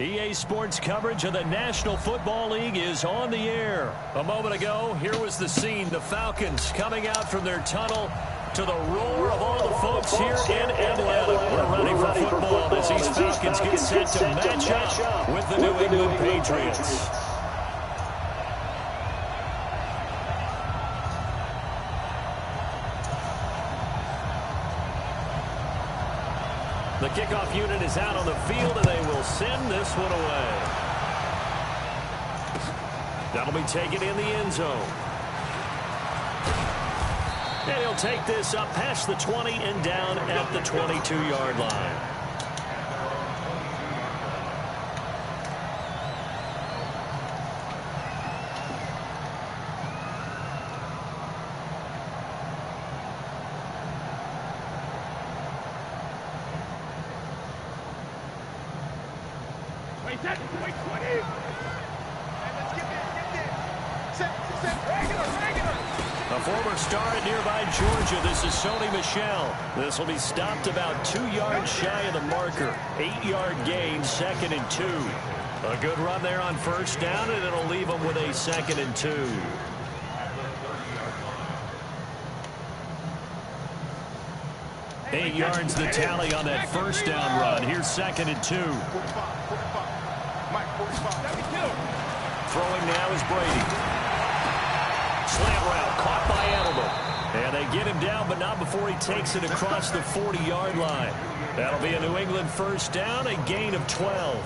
EA Sports coverage of the National Football League is on the air. A moment ago, here was the scene. The Falcons coming out from their tunnel to the roar of all the folks here in Atlanta. We're ready for football as these Falcons get set to match up with the New England Patriots. The kickoff unit is out on the field, and they will send this one away. That'll be taken in the end zone. And he'll take this up past the 20 and down at the 22-yard line. Wait, 20. And let's get there. Set. A former star at nearby Georgia, this is Sony Michel. This will be stopped about 2 yards shy of the marker. 8-yard gain, 2nd and 2. A good run there on first down, and it'll leave them with a 2nd and 2. Eight yards the tally on that first down run. Here's 2nd and 2. Throwing now is Brady. Slant route caught by Edelman. And they get him down, but not before he takes it across the 40-yard line. That'll be a New England first down, a gain of 12.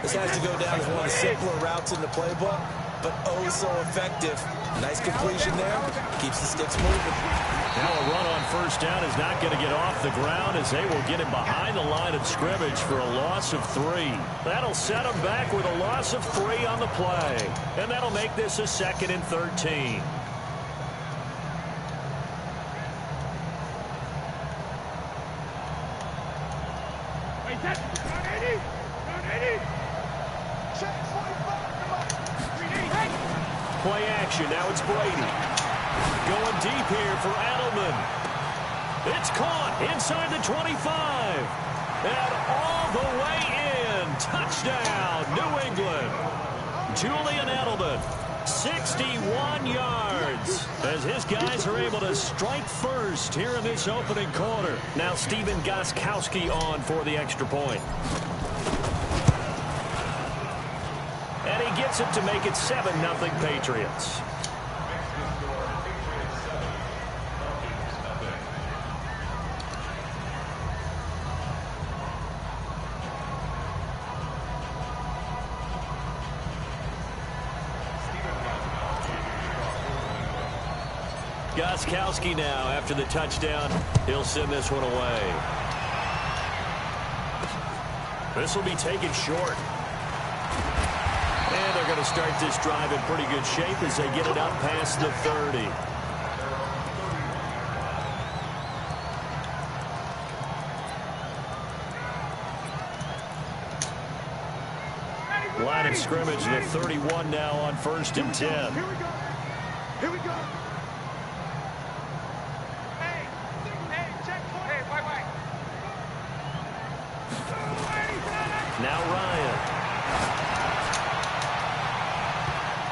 This has to go down as one of the simpler routes in the playbook, but oh so effective. Nice completion there. Keeps the sticks moving. Now a run on first down is not going to get off the ground as they will get him behind the line of scrimmage for a loss of 3. That'll set him back with a loss of 3 on the play. And that'll make this a 2nd and 13. Play action. Now it's Brady. Going deep here for Edelman. It's caught inside the 25. And all the way in. Touchdown, New England. Julian Edelman, 61 yards. As his guys are able to strike first here in this opening quarter. Now Steven Gostkowski on for the extra point. And he gets it to make it 7-0 Patriots. Gostkowski now after the touchdown. He'll send this one away. This will be taken short. And they're going to start this drive in pretty good shape as they get it up past the 30. Line of scrimmage, the 31 now on 1st and 10. Here we go. Now Ryan.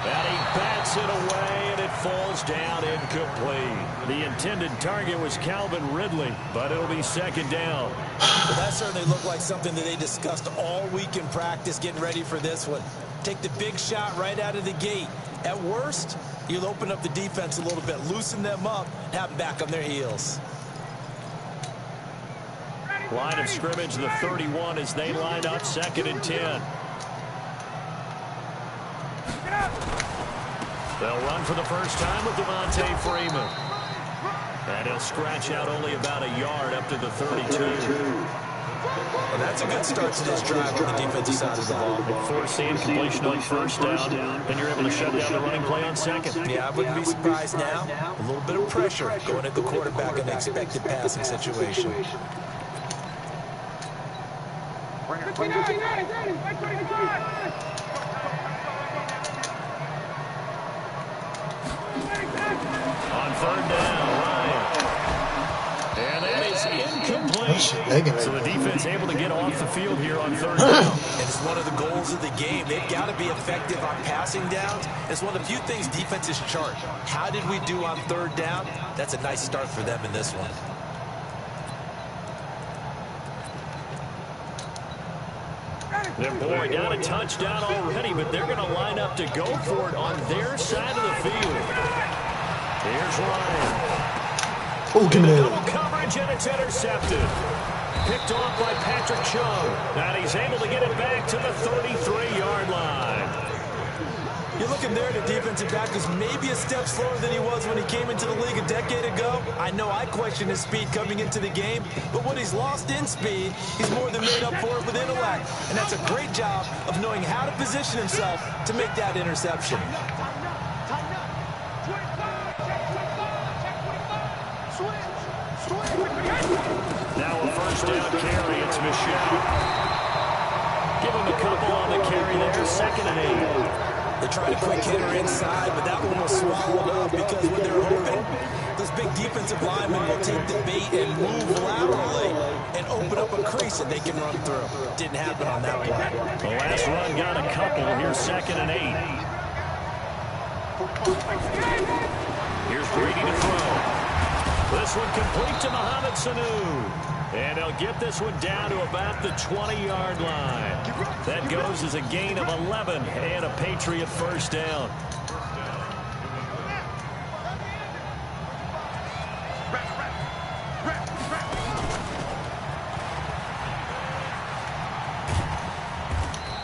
And he bats it away, and it falls down incomplete. The intended target was Calvin Ridley, but it'll be 2nd down. Well, that certainly looked like something that they discussed all week in practice, getting ready for this one. Take the big shot right out of the gate. At worst, you'll open up the defense a little bit, loosen them up, have them back on their heels. Line of scrimmage, the 31 as they line up 2nd and 10. They'll run for the first time with Devontae Freeman. And he'll scratch out only about a yard up to the 32. And that's a good start to this drive on the defensive side of the ball. Forcing completion on first down, and you're able to shut down the running play on 2nd. Yeah, I wouldn't be surprised now. A little bit of pressure going at the quarterback in the expected passing situation. On 3rd down, Ryan. And that is incomplete. So the defense able to get off the field here on third down. And it's one of the goals of the game. They've got to be effective on passing downs. It's one of the few things defenses chart. How did we do on third down? That's a nice start for them in this one. And boy, got a touchdown already, but they're going to line up to go for it on their side of the field. Here's Ryan. Oh, give me that. Double coverage, and it's intercepted. Picked off by Patrick Chung. And he's able to get it back to the 33-yard line. You're looking there at a defensive back who's maybe a step slower than he was when he came into the league a decade ago. I know I questioned his speed coming into the game, but what he's lost in speed, he's more than made up for it with intellect. And that's a great job of knowing how to position himself to make that interception. Now a first down carry, it's Michelle. Give him a couple on the carry there, 2nd and 8. They tried a quick hitter inside, but that one was swallowed up because when they're hoping, those big defensive linemen will take the bait and move laterally and open up a crease that they can run through. Didn't happen on that play. The last run got a couple. Here's 2nd and 8. Here's Brady to throw. This one complete to Mohamed Sanu. And they'll get this one down to about the 20-yard line. That goes as a gain of 11 and a Patriot first down.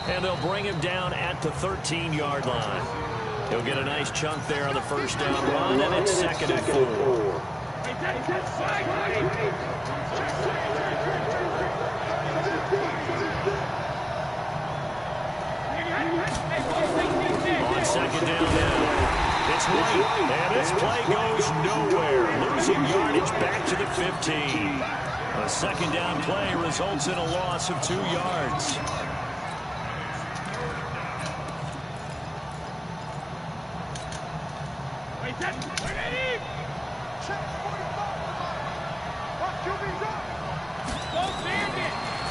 And they'll bring him down at the 13-yard line. He'll get a nice chunk there on the first down run, and it's 2nd and 4. On 2nd down now, it's White, and this play goes nowhere, losing yardage back to the 15. A 2nd down play results in a loss of 2 yards.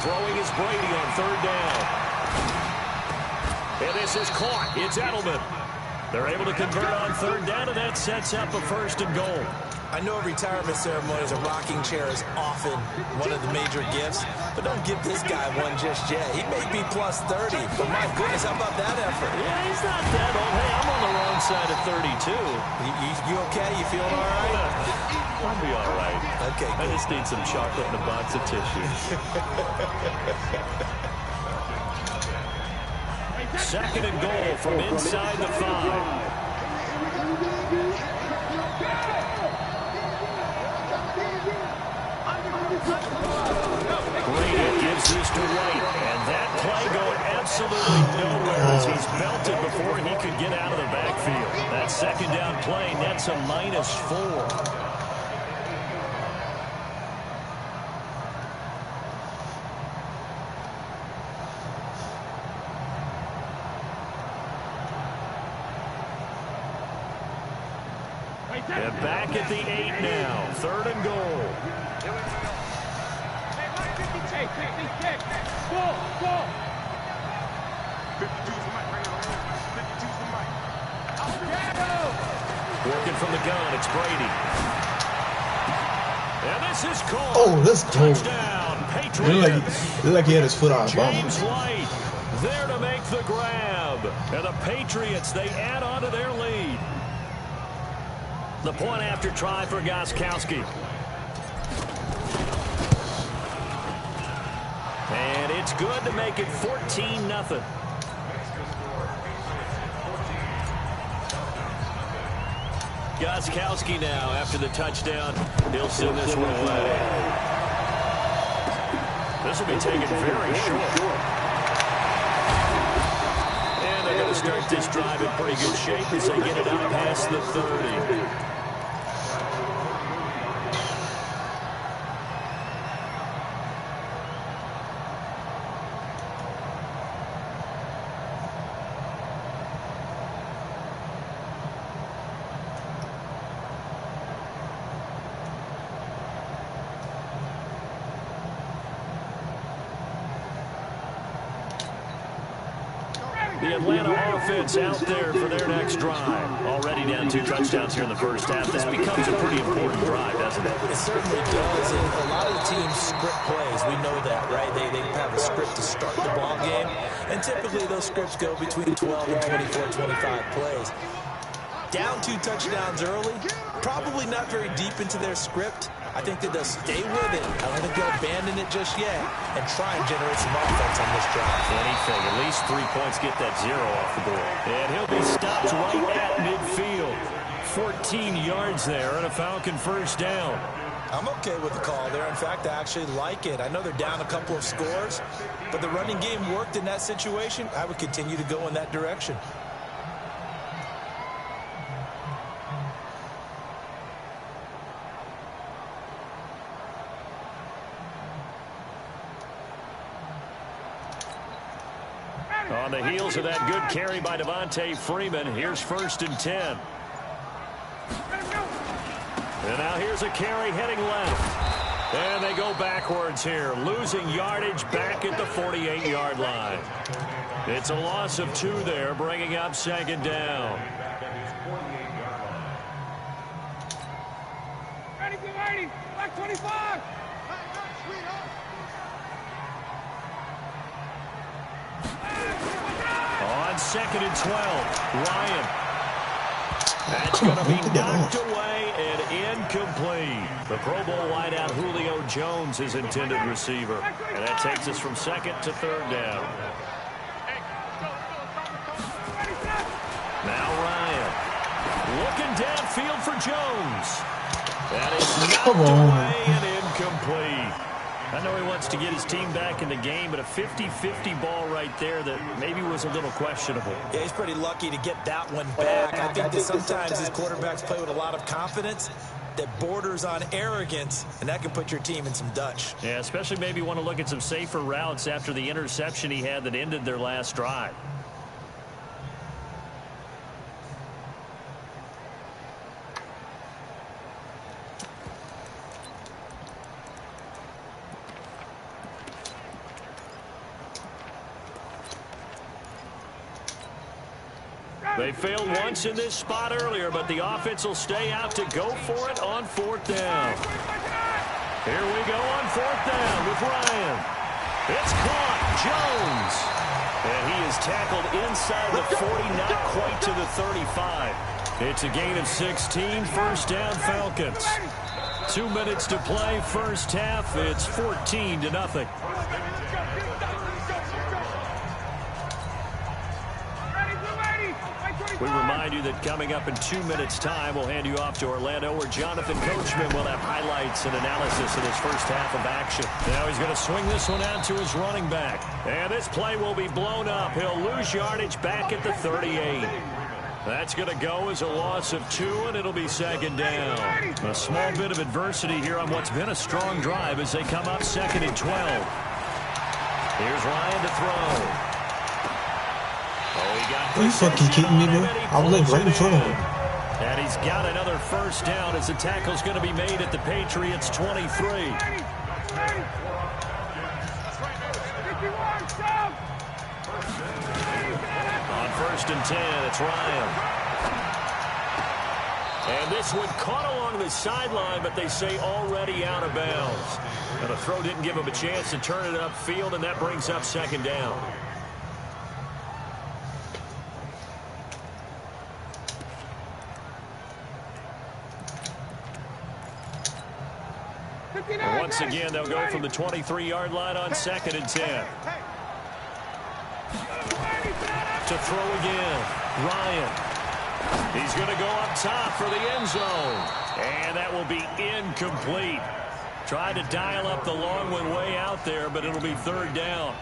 Throwing is Brady on 3rd down. And this is caught. It's Edelman. They're able to convert on 3rd down, and that sets up a 1st and goal. I know retirement ceremonies, a rocking chair is often one of the major gifts, but don't give this guy one just yet. He may be plus 30, but my goodness, how about that effort? Yeah, he's not that old. Hey, I'm on the wrong side of 32. You okay? You feeling all right? I'll be all right. Okay, I just need some chocolate and a box of tissue. 2nd and goal from inside the 5. Brady gives this to White, and that play going absolutely nowhere as he's belted before he could get out of the backfield. That 2nd down play nets a -4. And back at the 8 now, 3rd and goal. Working from the gun, it's Brady. And this is called. Oh, that's cool. Touchdown, Patriots. Looked like he had his foot on a ball. James White there to make the grab. And the Patriots, they add on to their lead. The point after try for Gostkowski. And it's good to make it 14-0. Gostkowski now after the touchdown. He'll send this one away. This will be taken very short. And they're going to start this drive in pretty good shape as they get it out past the 30. The Atlanta offense out there for their next drive. Already down 2 touchdowns here in the first half. This becomes a pretty important drive, doesn't it? It certainly does. And a lot of the teams script plays. We know that, right? They have a script to start the ball game. And typically those scripts go between 12 and 24, 25 plays. Down 2 touchdowns early, probably not very deep into their script. I think that they'll stay with it. I don't think they'll abandon it just yet and try and generate some offense on this drive. Anything, at least 3 points, get that 0 off the board. And he'll be stopped right at midfield. 14 yards there and a Falcon first down. I'm okay with the call there. In fact, I actually like it. I know they're down a couple of scores, but the running game worked in that situation. I would continue to go in that direction. On the heels of that good carry by Devontae Freeman, here's 1st and 10. And now here's a carry heading left. And they go backwards here, losing yardage back at the 48-yard line. It's a loss of 2 there, bringing up 2nd down. Ready, get ready. Back 25. On 2nd and 12, Ryan. That's going to be knocked away and incomplete. The Pro Bowl wideout Julio Jones is intended receiver. And that takes us from 2nd to 3rd down. Now Ryan. Looking downfield for Jones. That is knocked away and incomplete. I know he wants to get his team back in the game, but a 50-50 ball right there that maybe was a little questionable. Yeah, he's pretty lucky to get that one back. I think that sometimes his quarterbacks play with a lot of confidence that borders on arrogance, and that can put your team in some Dutch. Yeah, especially maybe want to look at some safer routes after the interception he had that ended their last drive. They failed once in this spot earlier, but the offense will stay out to go for it on 4th down. Here we go on 4th down with Ryan. It's caught. Jones. And he is tackled inside the 40, not quite to the 35. It's a gain of 16, 1st down Falcons. 2 minutes to play, first half. It's 14-0. We remind you that coming up in 2 minutes' time, we'll hand you off to Orlando, where Jonathan Coachman will have highlights and analysis of his first half of action. Now he's going to swing this one out to his running back. And this play will be blown up. He'll lose yardage back at the 38. That's going to go as a loss of 2, and it'll be 2nd down. A small bit of adversity here on what's been a strong drive as they come up 2nd and 12. Here's Ryan to throw. Are you fucking kidding me, bro? I was like right in front of him. And he's got another first down as the tackle's going to be made at the Patriots' 23. On 1st and 10, it's Ryan. And this one caught along the sideline, but they say already out of bounds. And the throw didn't give him a chance to turn it upfield, and that brings up 2nd down. And once again, they'll go from the 23-yard line on 2nd and 10. To throw again, Ryan. He's going to go up top for the end zone. And that will be incomplete. Tried to dial up the long one way out there, but it'll be 3rd down.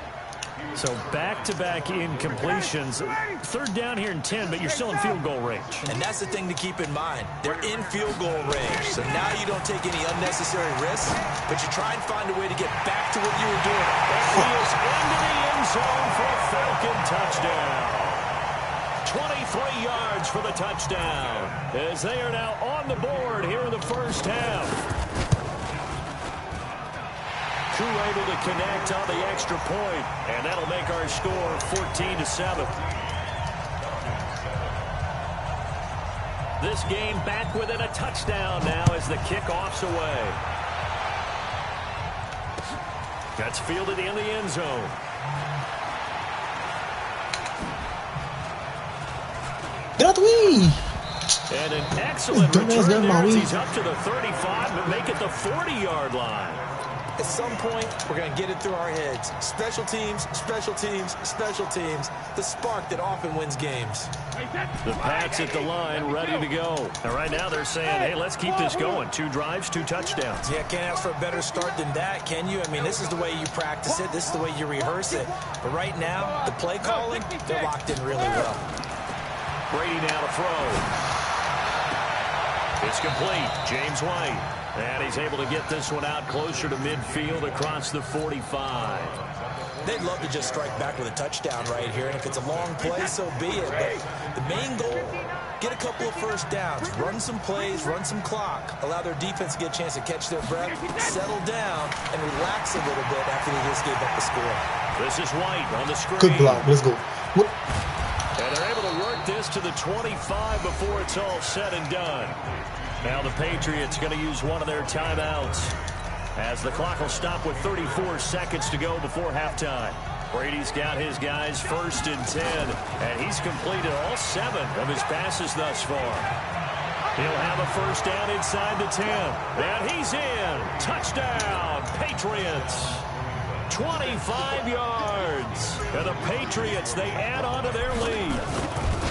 So back-to-back incompletions. 3rd down here in 10, but you're still in field goal range. And that's the thing to keep in mind. They're in field goal range. So now you don't take any unnecessary risks, but you try and find a way to get back to what you were doing. And he is into the end zone for a Falcon touchdown. 23 yards for the touchdown, as they are now on the board here in the first half. Crew able to connect on the extra point, and that'll make our score 14-7. This game back within a touchdown now as the kickoff's away. That's fielded in the end zone. Get out the way! And an excellent return there as he's up to the 35 and make it the 40-yard line. At some point, we're going to get it through our heads. Special teams, special teams, special teams. The spark that often wins games. The Pats at the line, ready to go. And right now they're saying, hey, let's keep this going. 2 drives, 2 touchdowns. Yeah, can't ask for a better start than that, can you? I mean, this is the way you practice it. This is the way you rehearse it. But right now, the play calling, they're locked in really well. Brady now to throw. It's complete. James White. And he's able to get this one out closer to midfield across the 45. They'd love to just strike back with a touchdown right here. And if it's a long play, so be it. But the main goal, get a couple of first downs. Run some plays, run some clock. Allow their defense to get a chance to catch their breath, settle down, and relax a little bit after they just gave up the score. This is White on the screen. Good block. Let's go. Whoop. And they're able to work this to the 25 before it's all said and done. Now the Patriots going to use one of their timeouts as the clock will stop with 34 seconds to go before halftime. Brady's got his guys 1st and 10, and he's completed all 7 of his passes thus far. He'll have a first down inside the 10, and he's in. Touchdown, Patriots. 25 yards. And the Patriots, they add on to their lead.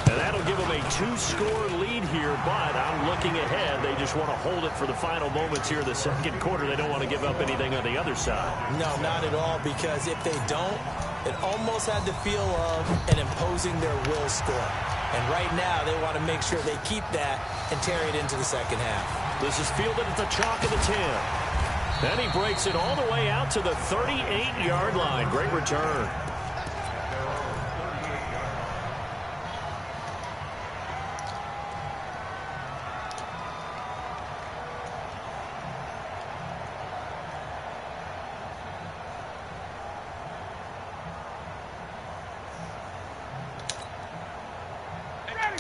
And that'll give them a 2-score lead here, but I'm looking ahead. They just want to hold it for the final moments here in the second quarter. They don't want to give up anything on the other side. No, not at all, because if they don't, it almost had the feel of an imposing their will score. And right now, they want to make sure they keep that and carry it into the second half. This is fielded at the chalk of the 10. Then he breaks it all the way out to the 38-yard line. Great return.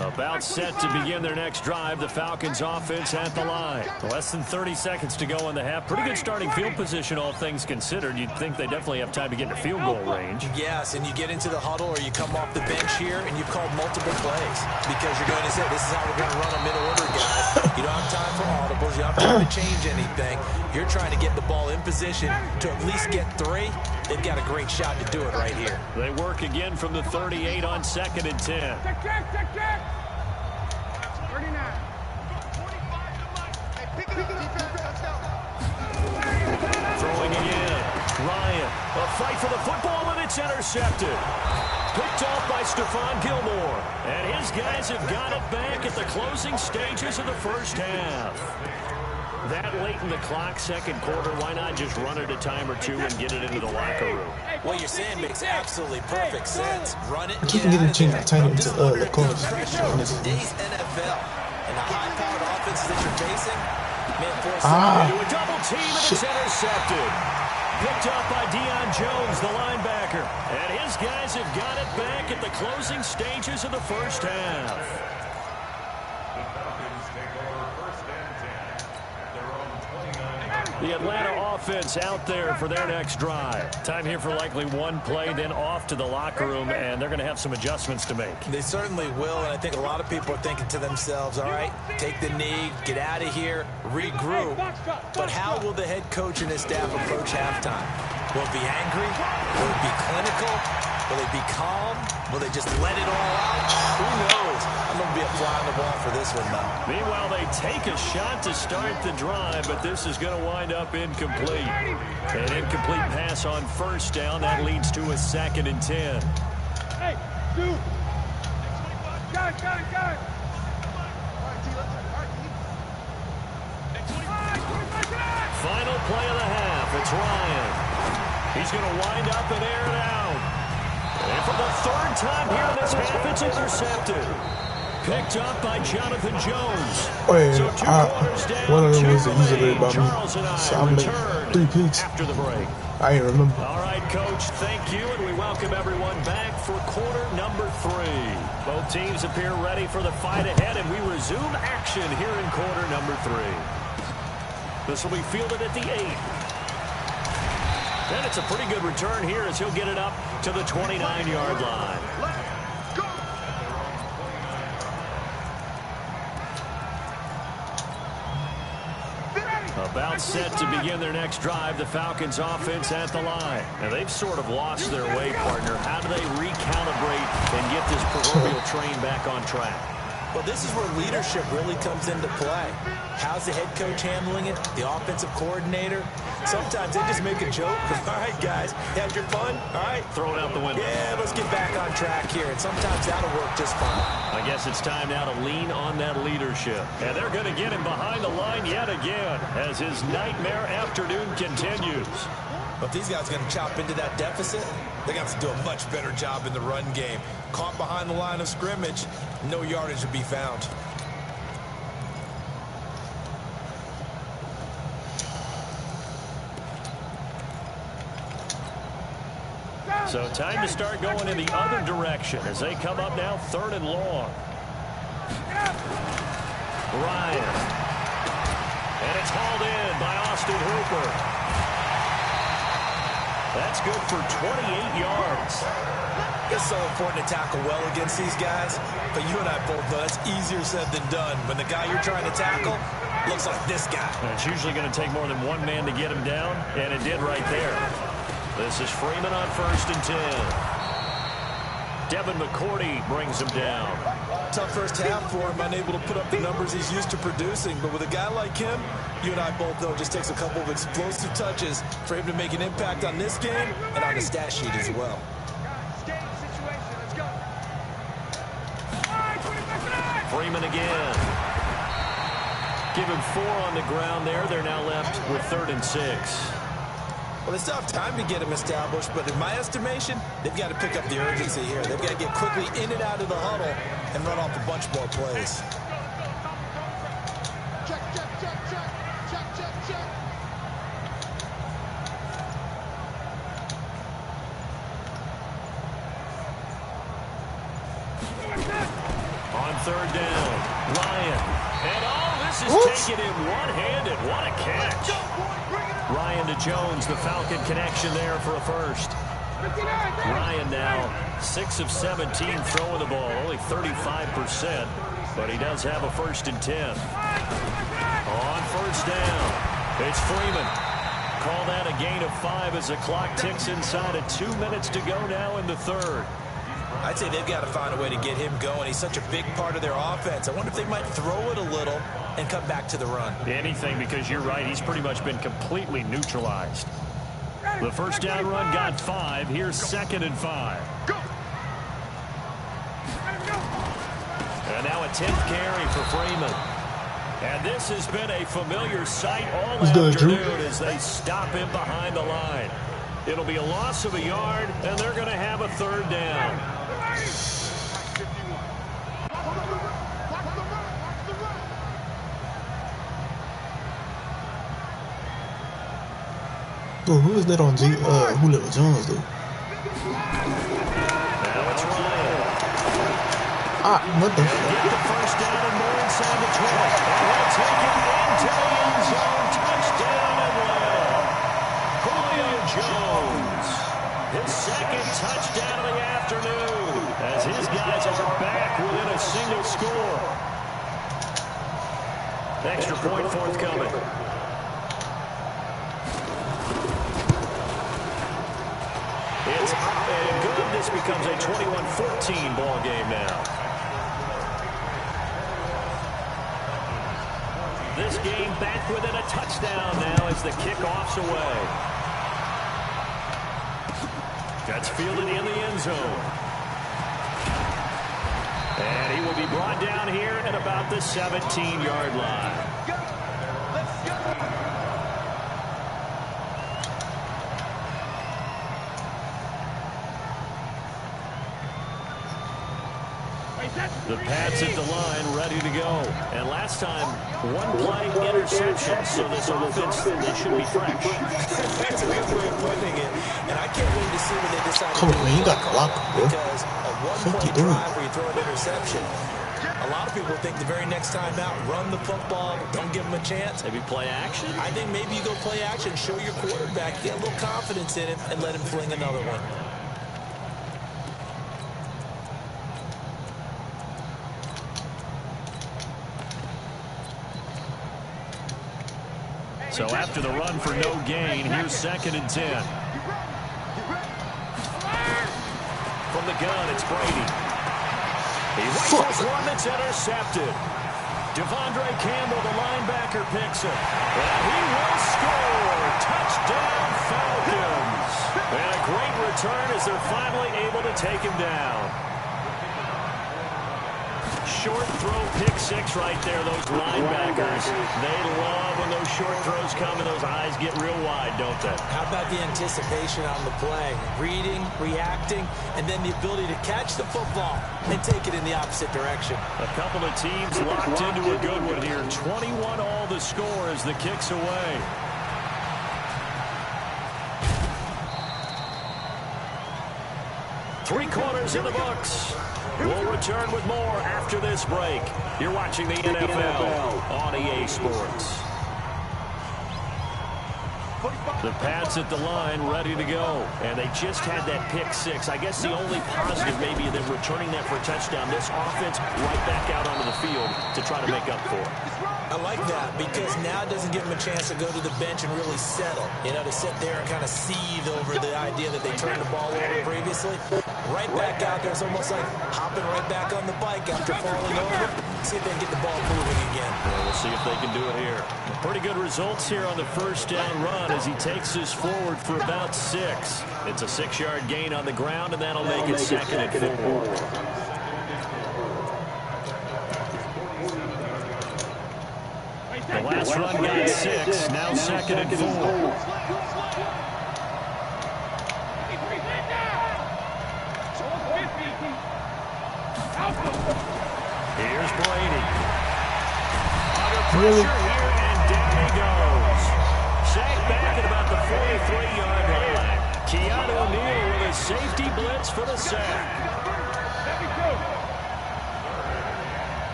About set to begin their next drive. The Falcons offense at the line. Less than 30 seconds to go in the half. Pretty good starting field position, all things considered. You'd think they definitely have time to get into field goal range. Yes, and you get into the huddle or you come off the bench here and you've called multiple plays because you're going to say, this is how we're going to run them in order, guys. You don't have time for audibles. You don't have time to change anything. You're trying to get the ball in position to at least get 3. They've got a great shot to do it right here. They work again from the 38 on 2nd and 10. Check. 39. Throwing again. Ryan, a fight for the football, and it's intercepted. Picked off by Stephon Gilmore. And his guys have got it back at the closing stages of the first half. That late in the clock, second quarter, why not just run it a time or 2 and get it into the locker room? What you're saying makes absolutely perfect sense. Run it. Keep getting tiny into the corners. Today's NFL and the high-powered offenses that you're facing, man, into a double team and it's intercepted. Picked up by Deion Jones, the linebacker. And his guys have got it back at the closing stages of the first half. The Atlanta offense out there for their next drive. Time here for likely 1 play, then off to the locker room, and they're going to have some adjustments to make. They certainly will, and I think a lot of people are thinking to themselves, all right, take the knee, get out of here, regroup. But how will the head coach and his staff approach halftime? Will it be angry? Will it be clinical? Will they be calm? Will they just let it all out? Who knows? I'm going to be a fly on the wall for this one, though. Meanwhile, they take a shot to start the drive, but this is going to wind up incomplete. An incomplete pass on first down. That leads to a 2nd and 10. Hey, dude. Got it. Final play of the half. It's Ryan. He's going to wind up and air it out. And for the 3rd time here in this half, it's intercepted. Picked up by Jonathan Jones. So 2 quarters down, one of them 2 was an easy remain. by me. Charles and I So I'm return 3 picks after the break. I ain't remember. All right, Coach, thank you, and we welcome everyone back for quarter number 3. Both teams appear ready for the fight ahead, and we resume action here in quarter number 3. This will be fielded at the 8. And it's a pretty good return here as he'll get it up to the 29-yard line. About set to begin their next drive, the Falcons offense at the line. Now, they've sort of lost their way, partner. How do they recalibrate and get this proverbial train back on track? Well, this is where leadership really comes into play. How's the head coach handling it? The offensive coordinator? Sometimes they just make a joke. All right, guys, had your fun? All right. Throw it out the window. Yeah, let's get back on track here. And sometimes that'll work just fine. I guess it's time now to lean on that leadership. And they're going to get him behind the line yet again as his nightmare afternoon continues. But if these guys are going to chop into that deficit, they're going to have to do a much better job in the run game. Caught behind the line of scrimmage, no yardage to be found. So time to start going in the other direction as they come up now 3rd and long. Ryan. And it's hauled in by Austin Hooper. That's good for 28 yards. It's so important to tackle well against these guys, but you and I both know that's easier said than done. When the guy you're trying to tackle looks like this guy. And it's usually going to take more than one man to get him down, and it did right there. This is Freeman on 1st and 10. Devin McCourty brings him down. Tough first half for him, unable to put up the numbers he's used to producing. But with a guy like him, you and I both know it just takes a couple of explosive touches for him to make an impact on this game and on the stat sheet as well. Freeman again. Give him 4 on the ground there. They're now left with 3rd and 6. Well, they still have time to get him established, but in my estimation, they've got to pick up the urgency here. They've got to get quickly in and out of the huddle and run off a bunch more plays. Check, check, check, check, check, check, check. On 3rd down, Ryan. And this is taking it one-handed. What a catch. Ryan to Jones, the Falcon connection there for a first. Ryan now 6 of 17 throwing the ball, only 35%, but he does have a 1st and 10. On 1st down, it's Freeman. Call that a gain of 5 as the clock ticks inside of 2 minutes to go now in the 3rd. I'd say they've got to find a way to get him going. He's such a big part of their offense. I wonder if they might throw it a little and come back to the run. Anything, because you're right, he's pretty much been completely neutralized. The first down run got 5. Here's 2nd and 5. And now a 10th carry for Freeman. And this has been a familiar sight all afternoon as they stop him behind the line. It'll be a loss of a yard, and they're going to have a 3rd down. Oh, who is that on Julio Jones, though? Now it's Ryan. What the fuck? Get the first down and more inside the 20. And they'll take it into the end zone. Touchdown Atlanta. Julio Jones. His 2nd touchdown of the afternoon as his guys are back within a single score. Extra point forthcoming. It's up and good. This becomes a 21-14 ball game now. This game back within a touchdown now as the kickoff's away. That's fielded in the end zone. And he will be brought down here at about the 17-yard line. The Pats at the line, ready to go. And last time, one play interception. So this offense, they should be fresh. That's a good way of putting it. And I can't wait to see when they decide Come to on, man, you got to lock him, bro. because a one-point 53. drive where you throw an interception, a lot of people think the very next time out, run the football, don't give them a chance. Maybe play action? I think maybe you go play action, show your quarterback, get a little confidence in him, and let him fling another one. So after the run for no gain, here's 2nd and 10. From the gun, it's Brady. He rifles one that's intercepted. Devondre Campbell, the linebacker, picks it. And he will score. Touchdown, Falcons. And a great return as they're finally able to take him down. Short throw, pick six right there, those linebackers. They love when those short throws come and those eyes get real wide, don't they? How about the anticipation on the play? Reading, reacting, and then the ability to catch the football and take it in the opposite direction. A couple of teams locked into a good one here. 21 all the score as the kick's away. Three quarters in the books. We'll return with more after this break. You're watching the NFL on EA Sports. The Pats at the line, ready to go. And they just had that pick six. I guess the only positive maybe them returning that for a touchdown. This offense right back out onto the field to try to make up for it. I like that because now it doesn't give them a chance to go to the bench and really settle. You know, to sit there and kind of seethe over the idea that they turned the ball over previously. Right back out there. It's almost like hopping right back on the bike after falling over. See if they can get the ball moving again. Well, we'll see if they can do it here. Pretty good results here on the first down run as he takes us forward for about 6. It's a 6-yard gain on the ground, and that'll make it 2nd and 4. The last run got 6, now 2nd and 4. Here's Brady. Under pressure here, and down he goes. Sacked back at about the 43-yard line. Keanu O'Neal with a safety blitz for the sack.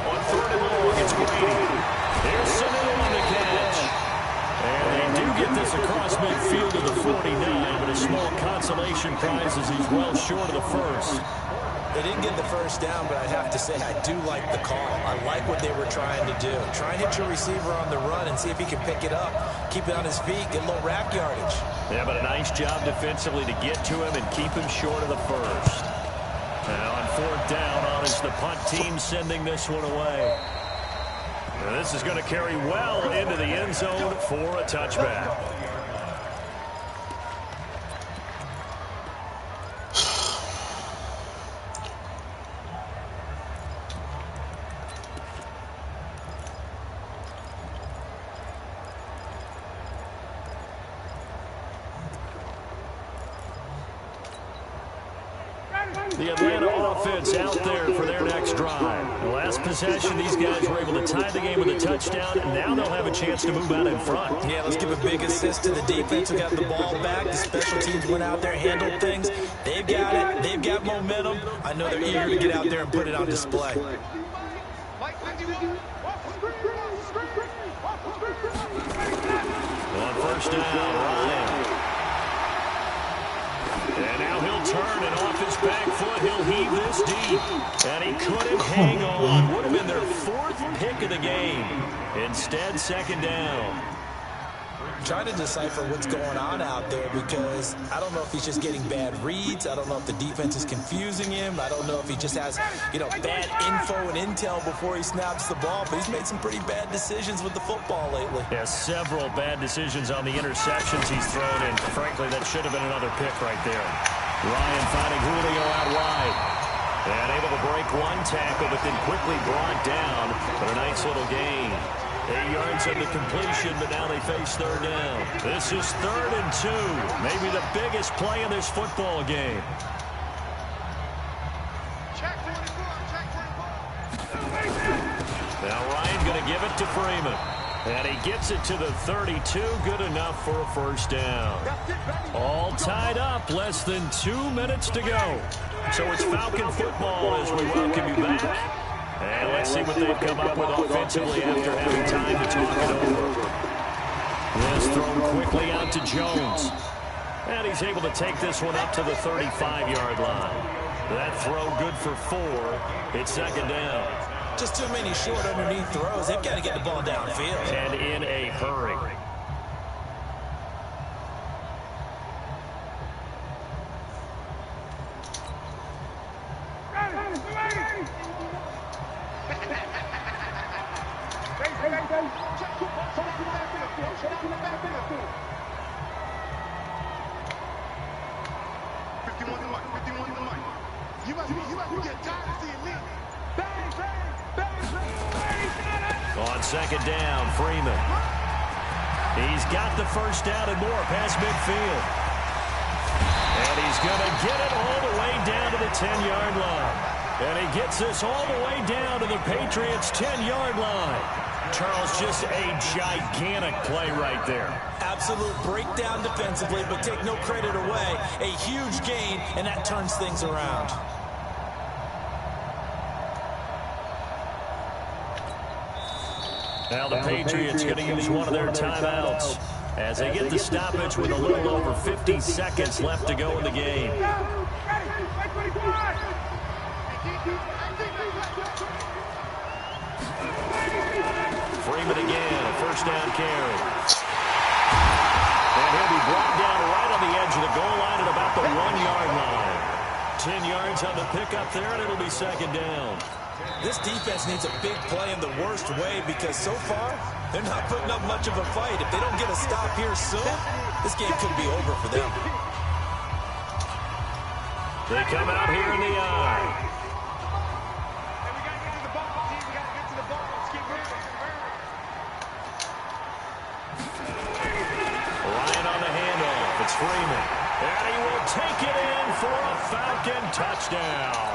On 3rd and long, it's Brady. Here's Sanu on the catch. And they do get this across midfield to the 49, but a small consolation prize as he's well short of the first. They didn't get the first down, but I have to say I do like the call. I like what they were trying to do. Try and hit your receiver on the run and see if he can pick it up. Keep it on his feet, get a little rack yardage. Yeah, but a nice job defensively to get to him and keep him short of the first. Now on 4th down, on is the punt team sending this one away. And this is going to carry well into the end zone for a touchback. The Atlanta offense out there for their next drive. The last possession, these guys were able to tie the game with a touchdown, and now they'll have a chance to move out in front. Yeah, let's give a big assist to the defense who got the ball back. The special teams went out there, handled things. They've got it. They've got momentum. I know they're eager to get out there and put it on display. On 1st down, Ryan. And now he'll turn, and off his back foot, he'll heave this deep. And he couldn't hang on. Would have been their 4th pick of the game. Instead, 2nd down. Trying to decipher what's going on out there because I don't know if he's just getting bad reads. I don't know if the defense is confusing him. I don't know if he just has, bad info and intel before he snaps the ball. But he's made some pretty bad decisions with the football lately. Yeah, several bad decisions on the interceptions he's thrown, and frankly, that should have been another pick right there. Ryan finding Julio out wide. And able to break one tackle, but then quickly brought down. But a nice little gain. 8 yards on the completion, but now they face third down. This is 3rd and 2. Maybe the biggest play in this football game. Check 44, check 44. Now Ryan going to give it to Freeman. And he gets it to the 32. Good enough for a first down. All tied up. Less than 2 minutes to go. So it's Falcon football as we welcome you back. And let's see what they've come up with offensively after having time to talk it over. This thrown quickly out to Jones. And he's able to take this one up to the 35-yard line. That throw good for 4. It's 2nd down. Just too many short underneath throws. They've got to get the ball downfield. And in a hurry. On 2nd down, Freeman. He's got the first down and more past midfield. And he's going to get it all the way down to the 10-yard line. And he gets this all the way down to the Patriots' 10-yard line. Charles, just a gigantic play right there. Absolute breakdown defensively, but take no credit away. A huge gain, and that turns things around. Now the Patriots going to use one of their timeouts as they get the stoppage with a little over 50 seconds left to go in the game. Freeman again, a first down carry. And he'll be brought down right on the edge of the goal line at about the 1-yard line. 10 yards on the pickup there, and it'll be 2nd down. This defense needs a big play in the worst way because so far, they're not putting up much of a fight. If they don't get a stop here soon, this game could be over for them. They come out here in the eye. Ryan on the handoff. It's Freeman. And he will take it in for a Falcon touchdown.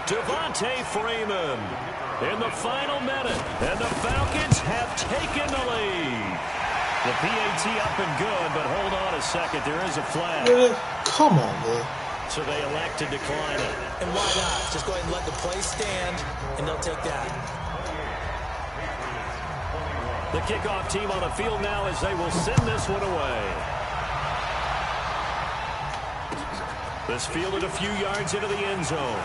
Devontae Freeman in the final minute, and the Falcons have taken the lead. The PAT up and good, but hold on a second. There is a flag. Come on, man. So they elect to decline it. And why not? Just go ahead and let the play stand, and they'll take that. The kickoff team on the field now as they will send this one away. This fielded a few yards into the end zone.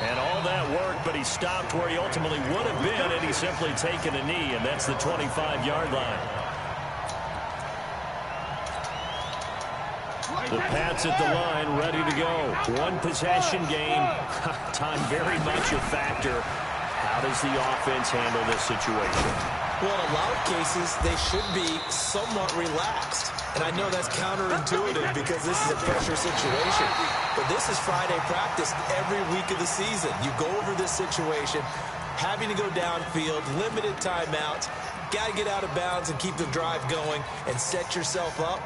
And all that worked, but he stopped where he ultimately would have been, and he's simply taken a knee, and that's the 25-yard line. The Pats at the line, ready to go. One possession game. Time very much a factor. How does the offense handle this situation? Well, in a lot of cases, they should be somewhat relaxed. And I know that's counterintuitive because this is a pressure situation. But this is Friday practice every week of the season. You go over this situation, having to go downfield, limited timeouts, got to get out of bounds and keep the drive going and set yourself up.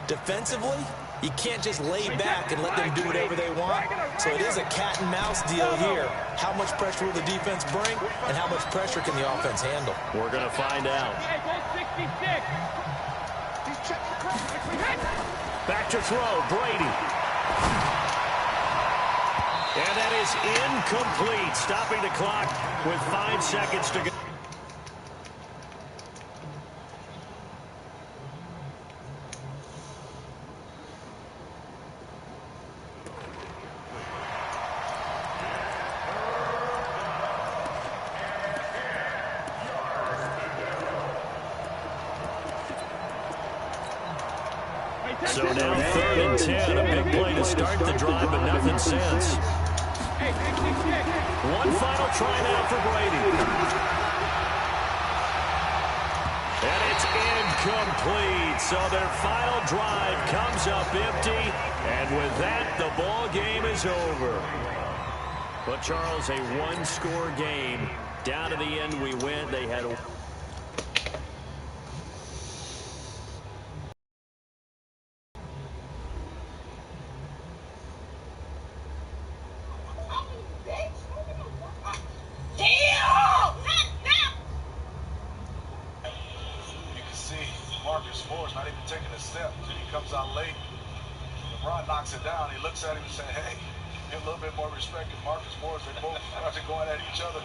Defensively, you can't just lay back and let them do whatever they want. So it is a cat and mouse deal here. How much pressure will the defense bring and how much pressure can the offense handle? We're going to find out. Back to throw, Brady. And that is incomplete. Stopping the clock with 5 seconds to go. So now 3rd and 10, a big play to start the drive, but nothing since. One final try now for Brady. And it's incomplete. So their final drive comes up empty. And with that, the ball game is over. But, Charles, a one-score game Down to the end we went. They had a... not even taking a step until he comes out late. LeBron knocks it down. He looks at him and says, hey, give a little bit more respect to Marcus Morris. They both started going at each other.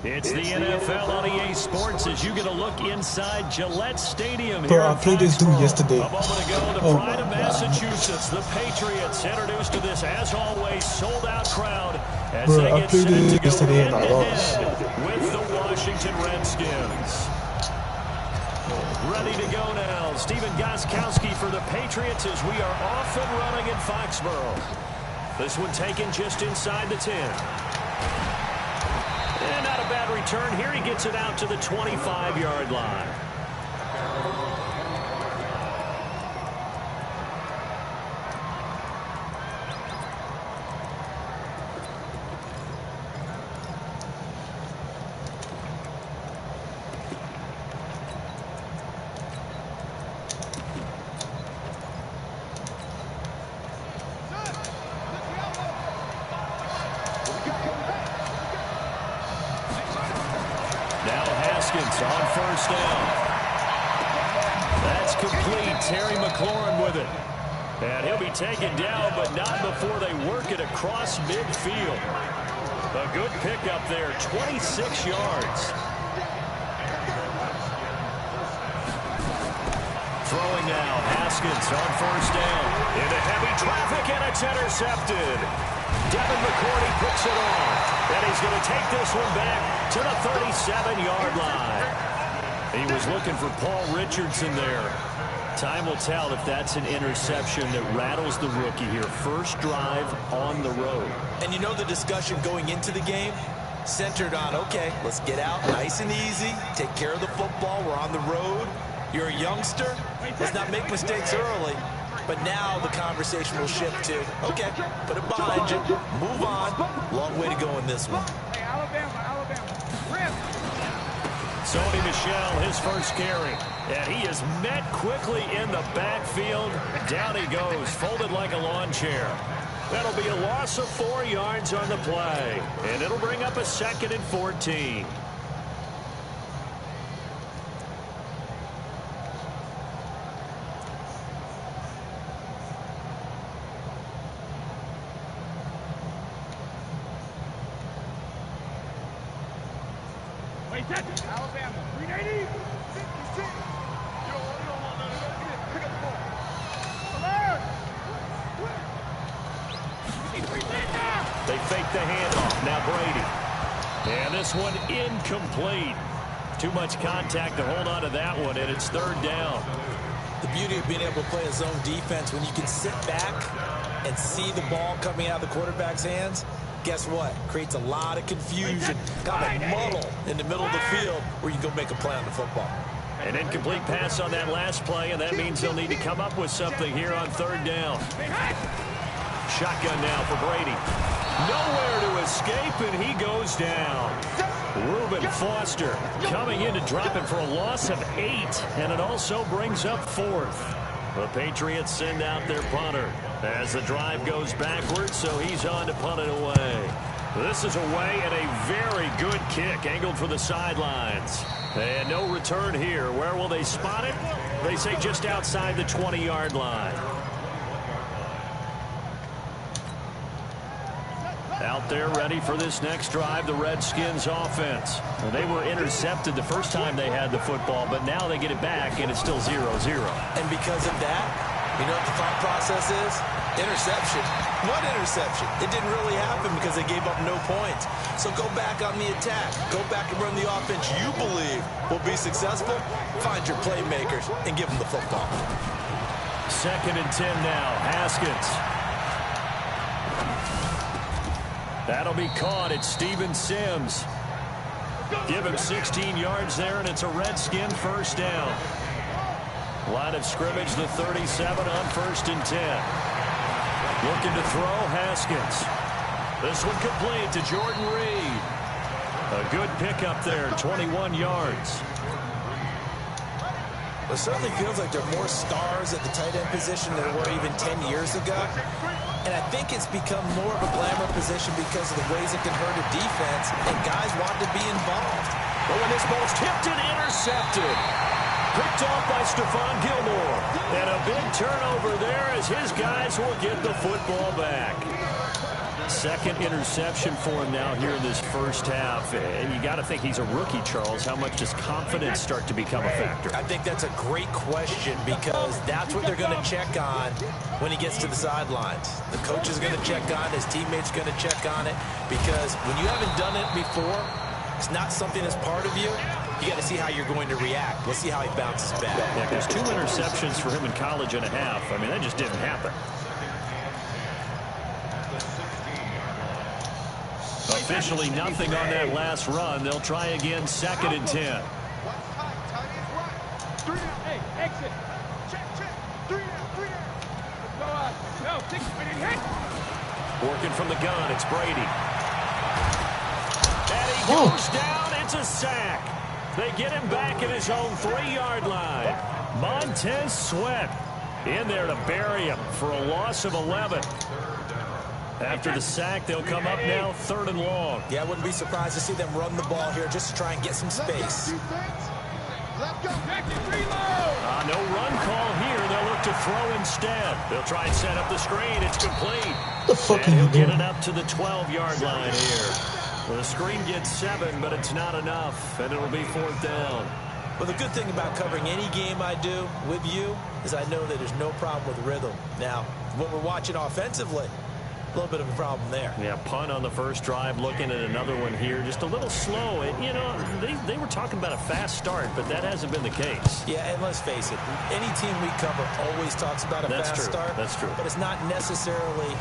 It's the NFL on EA Sports as you get a look inside Gillette Stadium. Bro, I played this dude yesterday. A moment ago, the pride of Massachusetts, the Patriots, introduced to this, as always, sold-out crowd as they get set to go head-to-head with the Washington Redskins. Ready to go now. Stephen Gostkowski for the Patriots as we are off and running in Foxborough. This one taken just inside the 10. And not a bad return. Here he gets it out to the 25-yard line. On first down. That's complete. Terry McLaurin with it. And he'll be taken down, but not before they work it across midfield. A good pickup there, 26 yards. Throwing now, Haskins on first down. Into heavy traffic, and it's intercepted. Devin McCourty puts it on. And he's going to take this one back to the 37-yard line. He was looking for Paul Richardson there. Time will tell if that's an interception that rattles the rookie here. First drive on the road. And you know the discussion going into the game centered on, okay, let's get out nice and easy, take care of the football, we're on the road. You're a youngster, let's not make mistakes early. But now the conversation will shift to, okay, put it behind you, move on. Long way to go in this one. Hey, Alabama. Rip. Sony Michel, his first carry. And he is met quickly in the backfield. Down he goes, folded like a lawn chair. That'll be a loss of 4 yards on the play. And it'll bring up a 2nd and 14. Alabama, 380, 56. You don't want none of that. Pick up the ball. Alert! They fake the handoff. Now Brady. And this one incomplete. Too much contact to hold on to that one, and it's 3rd down. The beauty of being able to play a zone defense when you can sit back and see the ball coming out of the quarterback's hands. Guess what? Creates a lot of confusion, kind of muddle in the middle of the field where you can go make a play on the football. An incomplete pass on that last play, and that means they'll need to come up with something here on 3rd down. Shotgun now for Brady. Nowhere to escape, and he goes down. Reuben Foster coming in to drop it for a loss of 8, and it also brings up 4th. The Patriots send out their punter as the drive goes backwards, so he's on to punt it away. This is away and a very good kick angled for the sidelines. And no return here. Where will they spot it? They say just outside the 20-yard line. Out there ready for this next drive, the Redskins offense. Well, they were intercepted the first time they had the football, but now they get it back, and it's still 0-0. And because of that, you know what the thought process is? Interception. What interception? It didn't really happen because they gave up no points. So go back on the attack. Go back and run the offense you believe will be successful. Find your playmakers and give them the football. 2nd and 10 now. Haskins. That'll be caught. It's Steven Sims. Give him 16 yards there, and it's a Redskin first down. Line of scrimmage, the 37 on 1st and 10. Looking to throw, Haskins. This one complete to Jordan Reed. A good pickup there, 21 yards. It certainly feels like there are more stars at the tight end position than there were even 10 years ago. And I think it's become more of a glamour position because of the ways it can hurt a defense, and guys want to be involved. But when this ball's tipped and intercepted. Picked off by Stephon Gilmore. And a big turnover there as his guys will get the football back. 2nd interception for him now here in this first half. And you got to think he's a rookie, Charles. How much does confidence start to become a factor? I think that's a great question because that's what they're going to check on when he gets to the sidelines. The coach is going to check on, his teammates going to check on it, because when you haven't done it before, it's not something that's part of you. You got to see how you're going to react. Let's see how he bounces back. Yeah, there's 2 interceptions for him in college and a half. I mean, that just didn't happen. Officially nothing on that last run. They'll try again, 2nd and 10. Hey, exit. Check. 3 down. No, 6 minute hit. Working from the gun, it's Brady. And he goes down. It's a sack. They get him back at his own 3-yard line. Montez Sweat in there to bury him for a loss of 11. After the sack, they'll come up now 3rd and long. Yeah, I wouldn't be surprised to see them run the ball here just to try and get some space. No run call here. They'll look to throw instead. They'll try and set up the screen. It's complete. The fuck and are you he'll get doing? it up to the 12-yard line here. Well, the screen gets 7, but it's not enough, and it'll be 4th down. Well, the good thing about covering any game I do with you is I know that there's no problem with rhythm. Now, what we're watching offensively, A little bit of a problem there. Yeah, punt on the first drive, looking at another one here. Just a little slow. And, you know, they were talking about a fast start, but that hasn't been the case. Yeah, and let's face it, any team we cover always talks about a fast start. That's true. But it's not necessarily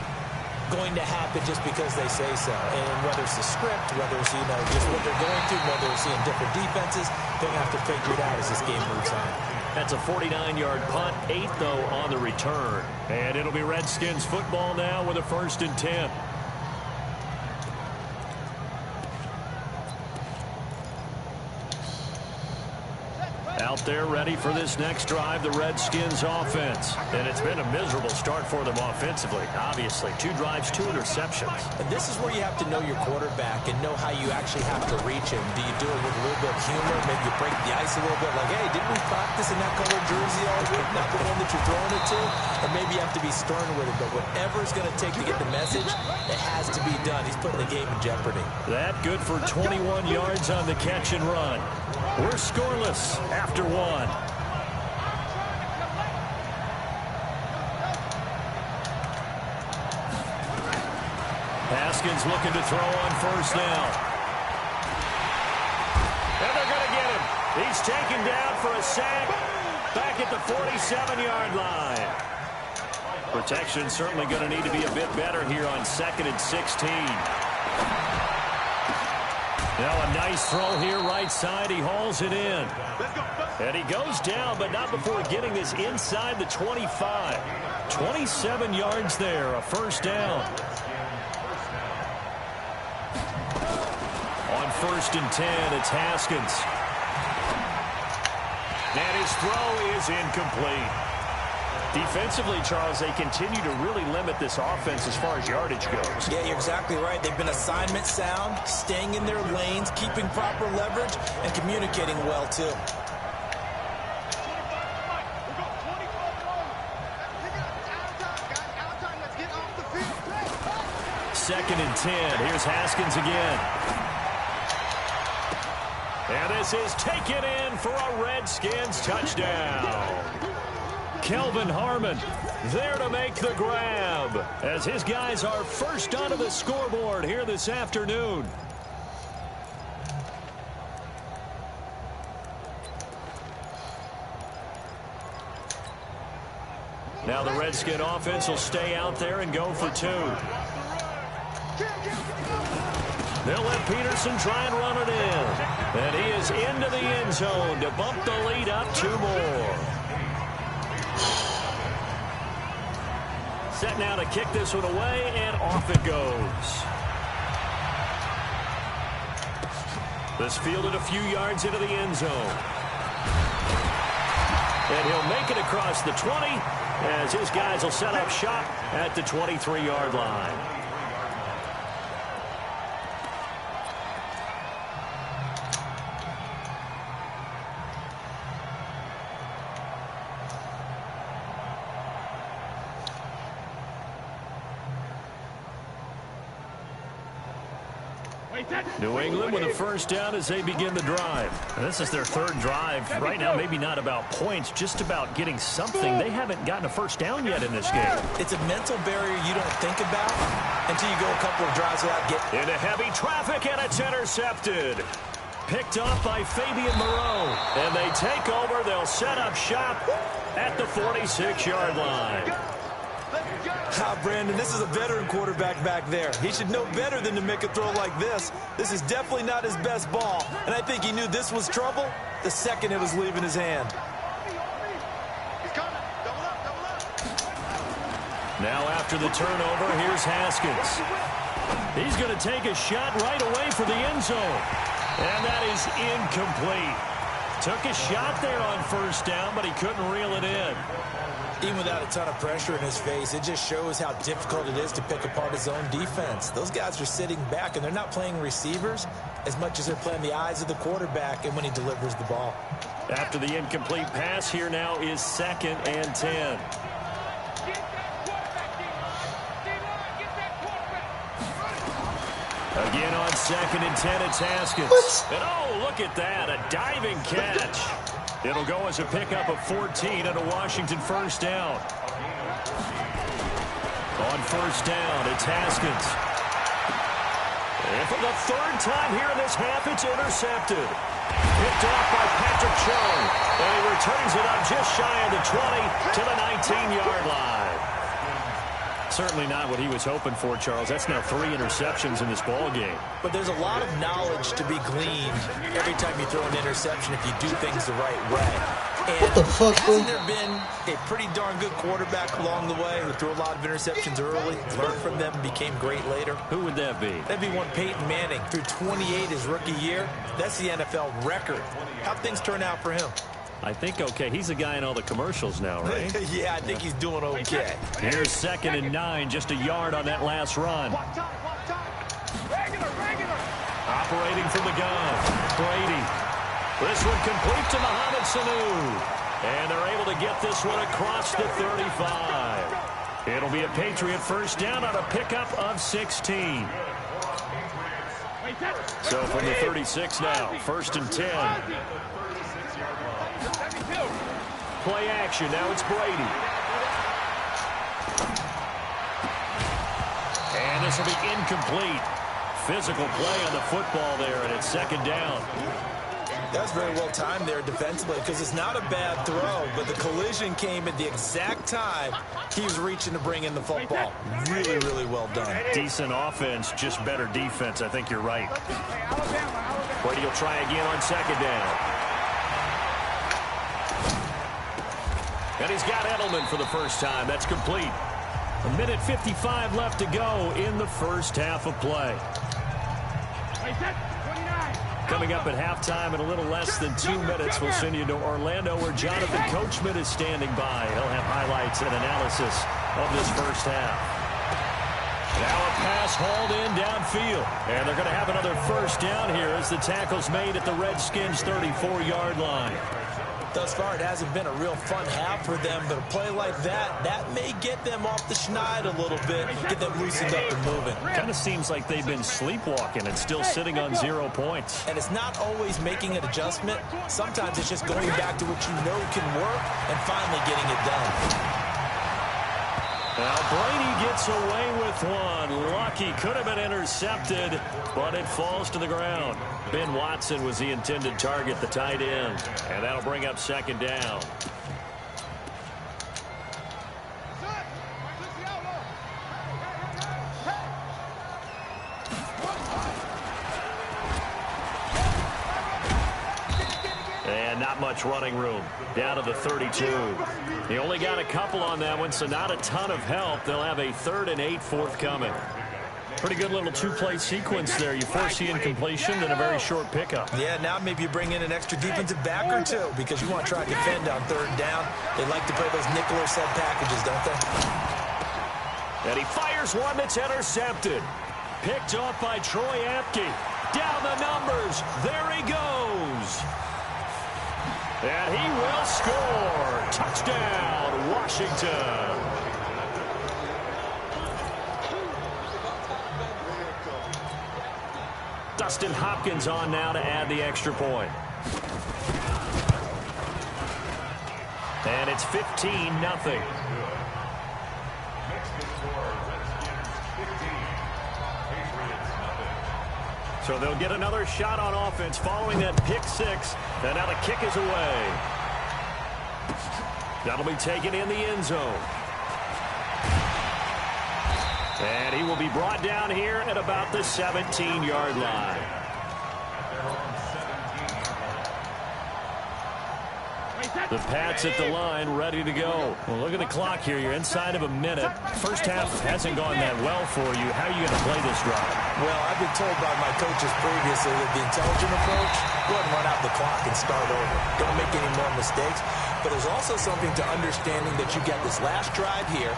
going to happen just because they say so. And whether it's the script, whether it's, you know, just what they're going through, whether it's seeing different defenses, they're going to have to figure it out as this game moves on. That's a 49-yard punt, 8, though, on the return. And it'll be Redskins football now with a 1st and 10. Out there ready for this next drive, the Redskins offense. And it's been a miserable start for them offensively, obviously. 2 drives, 2 interceptions. And this is where you have to know your quarterback and know how you actually have to reach him. Do you do it with a little bit of humor? Maybe you break the ice a little bit like, hey, didn't we practice in that colored jersey all week? Not the one that you're throwing it to? Or maybe you have to be stern with it. But whatever it's going to take to get the message, it has to be done. He's putting the game in jeopardy. That good for 21 yards on the catch and run. We're scoreless after 1. Haskins looking to throw on 1st down. And they're going to get him. He's taken down for a sack back at the 47-yard line. Protection certainly going to need to be a bit better here on 2nd and 16. Now a nice throw here right side. He hauls it in. And he goes down, but not before getting this inside the 25. 27 yards there, a 1st down. On 1st and 10, it's Haskins. And his throw is incomplete. Defensively, Charles, they continue to really limit this offense as far as yardage goes. Yeah, you're exactly right. They've been assignment sound, staying in their lanes, keeping proper leverage, and communicating well, too. Second and 10. Here's Haskins again. And this is taken in for a Redskins touchdown. Kelvin Harmon there to make the grab as his guys are first onto the scoreboard here this afternoon. Now the Redskin offense will stay out there and go for 2. They'll let Peterson try and run it in. And he is into the end zone to bump the lead up 2 more. Set now to kick this one away, and off it goes. This fielded a few yards into the end zone. And he'll make it across the 20 as his guys will set up shop at the 23-yard line. New England with a 1st down as they begin the drive. And this is their 3rd drive. Right now, maybe not about points, just about getting something. They haven't gotten a 1st down yet in this game. It's a mental barrier you don't think about until you go a couple of drives without getting... Into heavy traffic, and it's intercepted. Picked off by Fabian Moreau. And they take over. They'll set up shop at the 46-yard line. Brandon, this is a veteran quarterback back there. He should know better than to make a throw like this. This is definitely not his best ball, and I think he knew this was trouble the second it was leaving his hand. Now after the turnover, here's Haskins. He's going to take a shot right away for the end zone, and that is incomplete. Took a shot there on 1st down, but he couldn't reel it in. Even without a ton of pressure in his face, it just shows how difficult it is to pick apart his own defense. Those guys are sitting back, and they're not playing receivers as much as they're playing the eyes of the quarterback and when he delivers the ball. After the incomplete pass, here now is 2nd and 10. Again on 2nd and 10, it's Haskins. What? And oh, look at that, a diving catch. It'll go as a pickup of 14 and a Washington 1st down. On first down, it's Haskins. And for the third time here in this half, it's intercepted. Picked off by Patrick Chung. And he returns it up just shy of the 20 to the 19-yard line. Certainly not what he was hoping for, Charles. That's now 3 interceptions in this ball game. But there's a lot of knowledge to be gleaned every time you throw an interception if you do things the right way. And what the fuck, bro? hasn't there been a pretty darn good quarterback along the way who threw a lot of interceptions early, learned from them, and became great later? Who would that be? That'd be one Peyton Manning. Threw 28 his rookie year. That's the NFL record. How'd things turn out for him? I think okay. He's a guy in all the commercials now, right? Yeah, I think he's doing okay. Here's 2nd and 9, just a yard on that last run. Operating from the gun, Brady. This one complete to Mohamed Sanu. And they're able to get this one across the 35. It'll be a Patriot first down on a pickup of 16. So from the 36 now, 1st and 10. Play action. Now it's Brady. And this will be incomplete. Physical play on the football there, and it's 2nd down. That's very well timed there defensively because it's not a bad throw, but the collision came at the exact time he was reaching to bring in the football. Really, really well done. Decent offense, just better defense. I think you're right. Brady will try again on 2nd down. And he's got Edelman for the first time. That's complete. 1:55 left to go in the first half of play. Coming up at halftime in a little less than 2 minutes, we'll send you to Orlando where Jonathan Coachman is standing by. He'll have highlights and analysis of this first half. Now a pass hauled in downfield. And they're going to have another first down here as the tackle's made at the Redskins' 34-yard line. Thus far, it hasn't been a real fun half for them, but a play like that may get them off the schneid a little bit, get them loosened up and moving. Kind of seems like they've been sleepwalking and still sitting on 0 points. And it's not always making an adjustment. Sometimes it's just going back to what you know can work and finally getting it done. Now Brady gets away with one. Lucky, could have been intercepted, but it falls to the ground. Ben Watson was the intended target, the tight end. And that'll bring up 2nd down. And not much running room. Down to the 32. He only got a couple on that one, so not a ton of help. They'll have a 3rd and 8 forthcoming. Pretty good little 2-play sequence there. You force the incompletion and a very short pickup. Yeah, now maybe you bring in an extra defensive back or two because you want to try to defend on 3rd down. They like to play those nickel or set packages, don't they? And he fires one that's intercepted. Picked off by Troy Apke. Down the numbers. There he goes. And he will score. Touchdown, Washington. Dustin Hopkins on now to add the extra point. And it's 15-0. So they'll get another shot on offense following that pick 6. And now the kick is away. That'll be taken in the end zone. And he will be brought down here at about the 17-yard line. The Pats at the line, ready to go. Well, look at the clock here. You're inside of a minute. First half hasn't gone that well for you. How are you going to play this drive? Well, I've been told by my coaches previously that the intelligent approach, go ahead and run out the clock and start over. Don't make any more mistakes. But there's also something to understanding that you get this last drive here.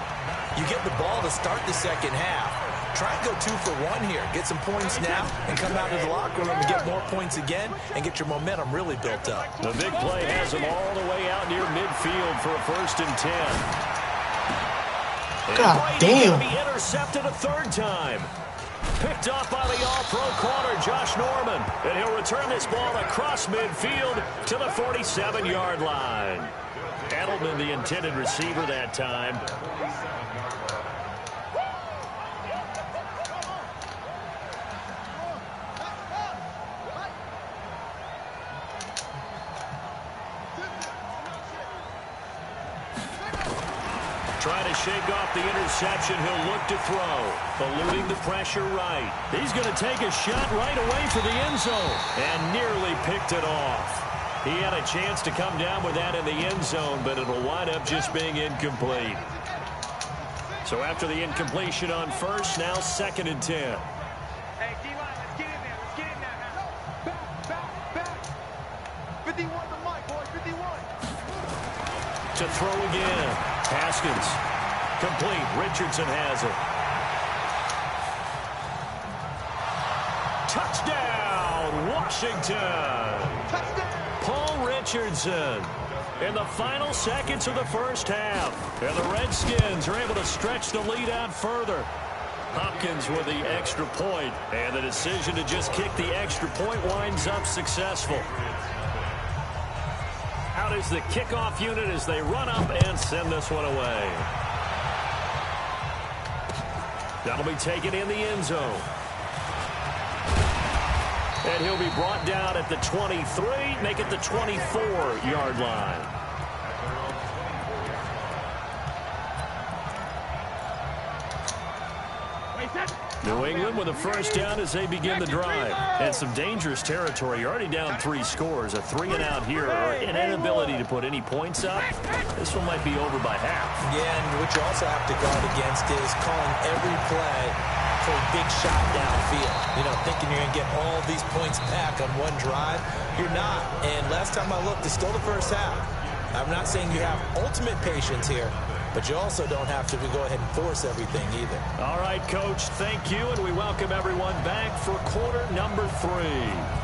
You get the ball to start the second half. Try and go 2 for 1 here. Get some points now and come out of the locker room and get more points again and get your momentum really built up. The big play has him all the way out near midfield for a 1st and 10. God damn. He intercepted a 3rd time. Picked off by the all-pro corner, Josh Norman. And he'll return this ball across midfield to the 47-yard line. Edelman, the intended receiver that time. Trying to shake off the interception. He'll look to throw. Eluding the pressure right. He's going to take a shot right away for the end zone. And nearly picked it off. He had a chance to come down with that in the end zone, but it'll wind up just being incomplete. So after the incompletion on first, now 2nd and 10. Hey, D-line, let's get in there. Let's get in there now. Back. 51 to Mike, boy. 51. To throw again. Haskins. Complete. Richardson has it. Touchdown, Washington. Touchdown. Paul Richardson in the final seconds of the first half. And the Redskins are able to stretch the lead out further. Hopkins with the extra point, and the decision to just kick the extra point winds up successful. Out is the kickoff unit as they run up and send this one away. That'll be taken in the end zone. And he'll be brought down at the 23, make it the 24-yard line. New England with a first down as they begin the drive. And some dangerous territory. You're already down 3 scores. A 3-and-out here, or an inability to put any points up. This one might be over by half. Yeah, and what you also have to guard against is calling every play for a big shot downfield. You know, thinking you're going to get all these points back on one drive. You're not. And last time I looked, it's still the first half. I'm not saying you have ultimate patience here, but you also don't have to go ahead and force everything either. All right, Coach, thank you, and we welcome everyone back for quarter number 3.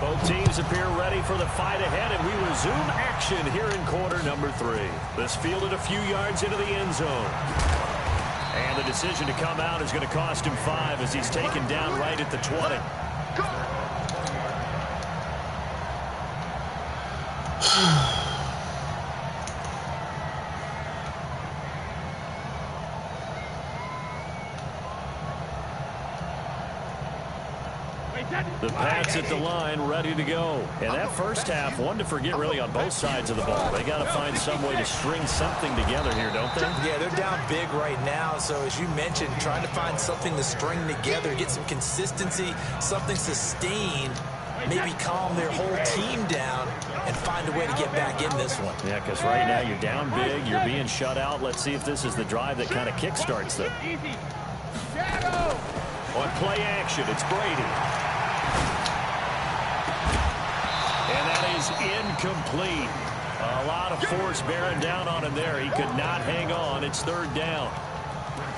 Both teams appear ready for the fight ahead, and we resume action here in quarter number 3. This fielded a few yards into the end zone. And the decision to come out is going to cost him 5 as he's taken down right at the 20. The Pats at the line, ready to go. And that first half, one to forget really on both sides of the ball. They got to find some way to string something together here, don't they? Yeah, they're down big right now. So as you mentioned, trying to find something to string together, get some consistency, something sustained, maybe calm their whole team down and find a way to get back in this one. Yeah, because right now you're down big, you're being shut out. Let's see if this is the drive that kind of kickstarts them. On play action, it's Brady. And that is incomplete. A lot of force bearing down on him there. He could not hang on. It's 3rd down.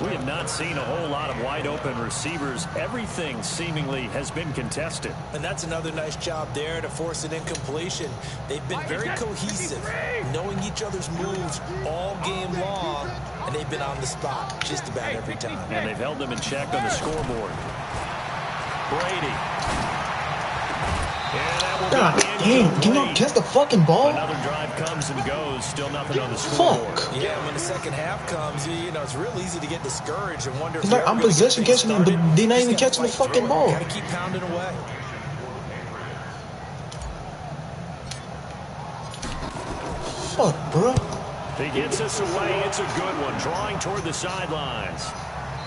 We have not seen a whole lot of wide open receivers. Everything seemingly has been contested. And that's another nice job there to force an incompletion. They've been very cohesive, knowing each other's moves all game long, and they've been on the spot just about every time. And they've held them in check on the scoreboard. Brady. God damn, can you catch the fucking ball? Another drive comes and goes, still nothing on the scoreboard. Fuck. Yeah, when the second half comes, you know, it's real easy to get discouraged and wonder. It's like I'm possession catching them, but they're not even catching the fucking ball. Gotta keep pounding away. Fuck, bro. He gets us away. It's a good one, drawing toward the sidelines.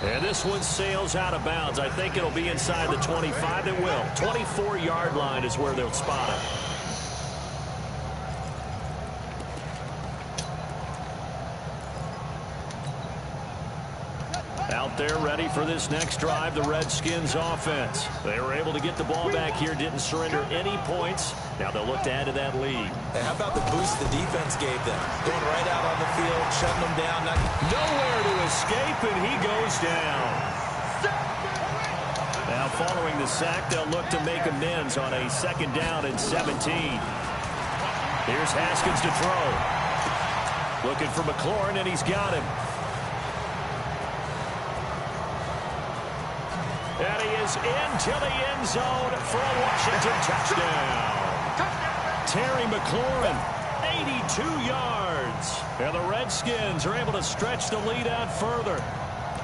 And this one sails out of bounds. I think it'll be inside the 25. It will. 24-yard line is where they'll spot it. Out there ready for this next drive, the Redskins offense. They were able to get the ball back here, didn't surrender any points. Now they'll look to add to that lead. And how about the boost the defense gave them? Going right out on the field, shutting them down. Nowhere to escape, and he goes down. Now following the sack, they'll look to make amends on a 2nd down and 17. Here's Haskins to throw. Looking for McLaurin, and he's got him. And he is into the end zone for a Washington touchdown. Terry McLaurin, 82 yards. And the Redskins are able to stretch the lead out further.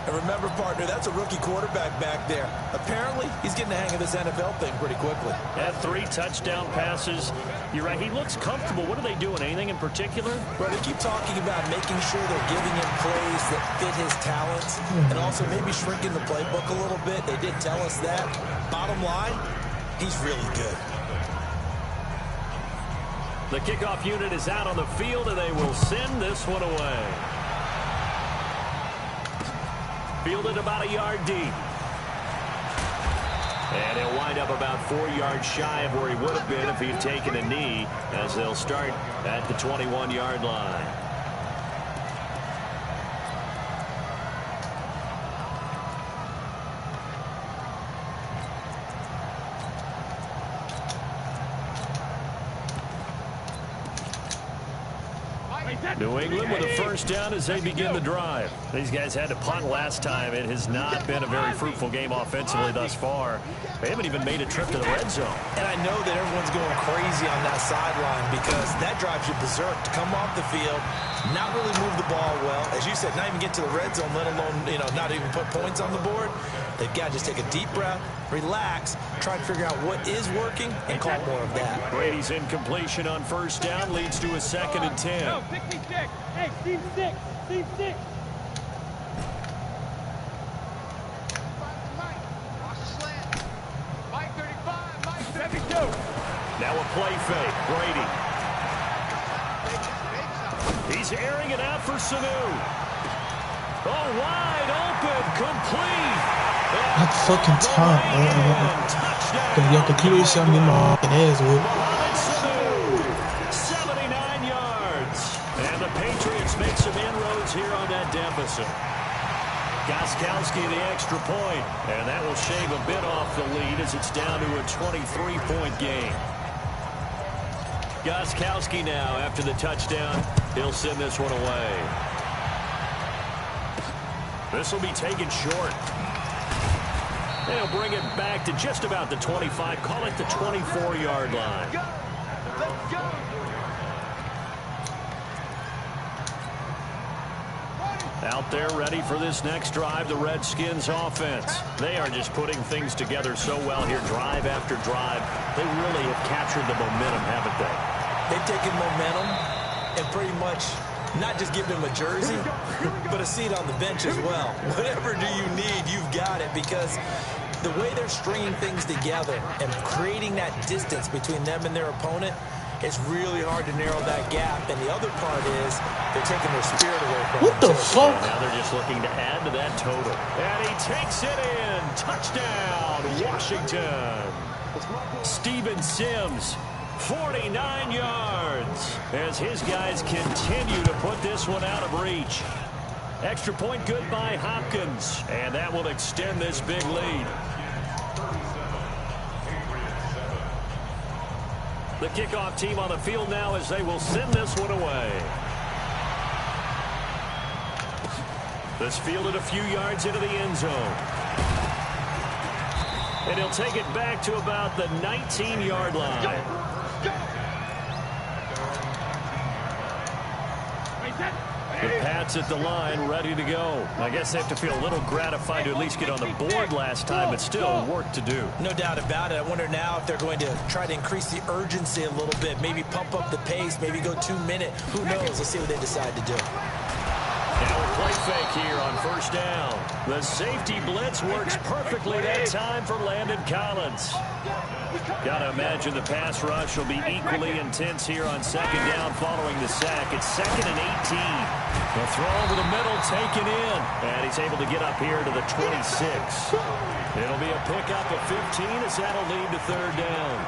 And remember, partner, that's a rookie quarterback back there. Apparently, he's getting the hang of this NFL thing pretty quickly. Had 3 touchdown passes. You're right, he looks comfortable. What are they doing? Anything in particular? Well, they keep talking about making sure they're giving him plays that fit his talents and also maybe shrinking the playbook a little bit. They did tell us that. Bottom line, he's really good. The kickoff unit is out on the field, and they will send this one away. Fielded about a yard deep. And he'll wind up about 4 yards shy of where he would have been if he had taken a knee, as they'll start at the 21-yard line. New England with a first down as they begin the drive. These guys had to punt last time. It has not been a very fruitful game offensively thus far. They haven't even made a trip to the red zone. And I know that everyone's going crazy on that sideline because that drives you berserk to come off the field, not really move the ball well. As you said, not even get to the red zone, let alone, not even put points on the board. They've got to just take a deep breath, relax, try and figure out what is working, and call more of that. Brady's incompletion on first down leads to a 2nd and 10. No, 66. Hey, Steve 6. Steve 6. Mike 35. Mike 72. Now a play fake. Brady. He's airing it out for Sanu. Oh, wide open. Complete. Not fucking time, man. Y'all continue to shove me my fucking ass with. 79 yards. And the Patriots make some inroads here on that deficit. Gostkowski the extra point. And that will shave a bit off the lead as it's down to a 23-point game. Gostkowski now after the touchdown. He'll send this one away. This will be taken short. They'll bring it back to just about the 25. Call it the 24-yard line. Let's go. Out there ready for this next drive, the Redskins offense. They are just putting things together so well here, drive after drive. They really have captured the momentum, haven't they? They've taken momentum and pretty much not just given him a jersey, but a seat on the bench as well. Whatever do you need, you've got it, because the way they're stringing things together and creating that distance between them and their opponent, it's really hard to narrow that gap. And the other part is they're taking their spirit away from What the fuck? Now they're just looking to add to that total. And he takes it in. Touchdown, Washington. Steven Sims, 49 yards, as his guys continue to put this one out of reach. Extra point good by Hopkins, and that will extend this big lead. The kickoff team on the field now as they will send this one away. This fielded a few yards into the end zone. And he'll take it back to about the 19-yard line. The Pats at the line, ready to go. I guess they have to feel a little gratified to at least get on the board last time, but still work to do. No doubt about it. I wonder now if they're going to try to increase the urgency a little bit, maybe pump up the pace, maybe go 2 minute. Who knows? Let's see what they decide to do. Now a play fake here on first down. The safety blitz works perfectly that time for Landon Collins. Got to imagine the pass rush will be equally intense here on second down following the sack. It's 2nd and 18. The throw over the middle taken in. And he's able to get up here to the 26. It'll be a pickup of 15 as that'll lead to third down.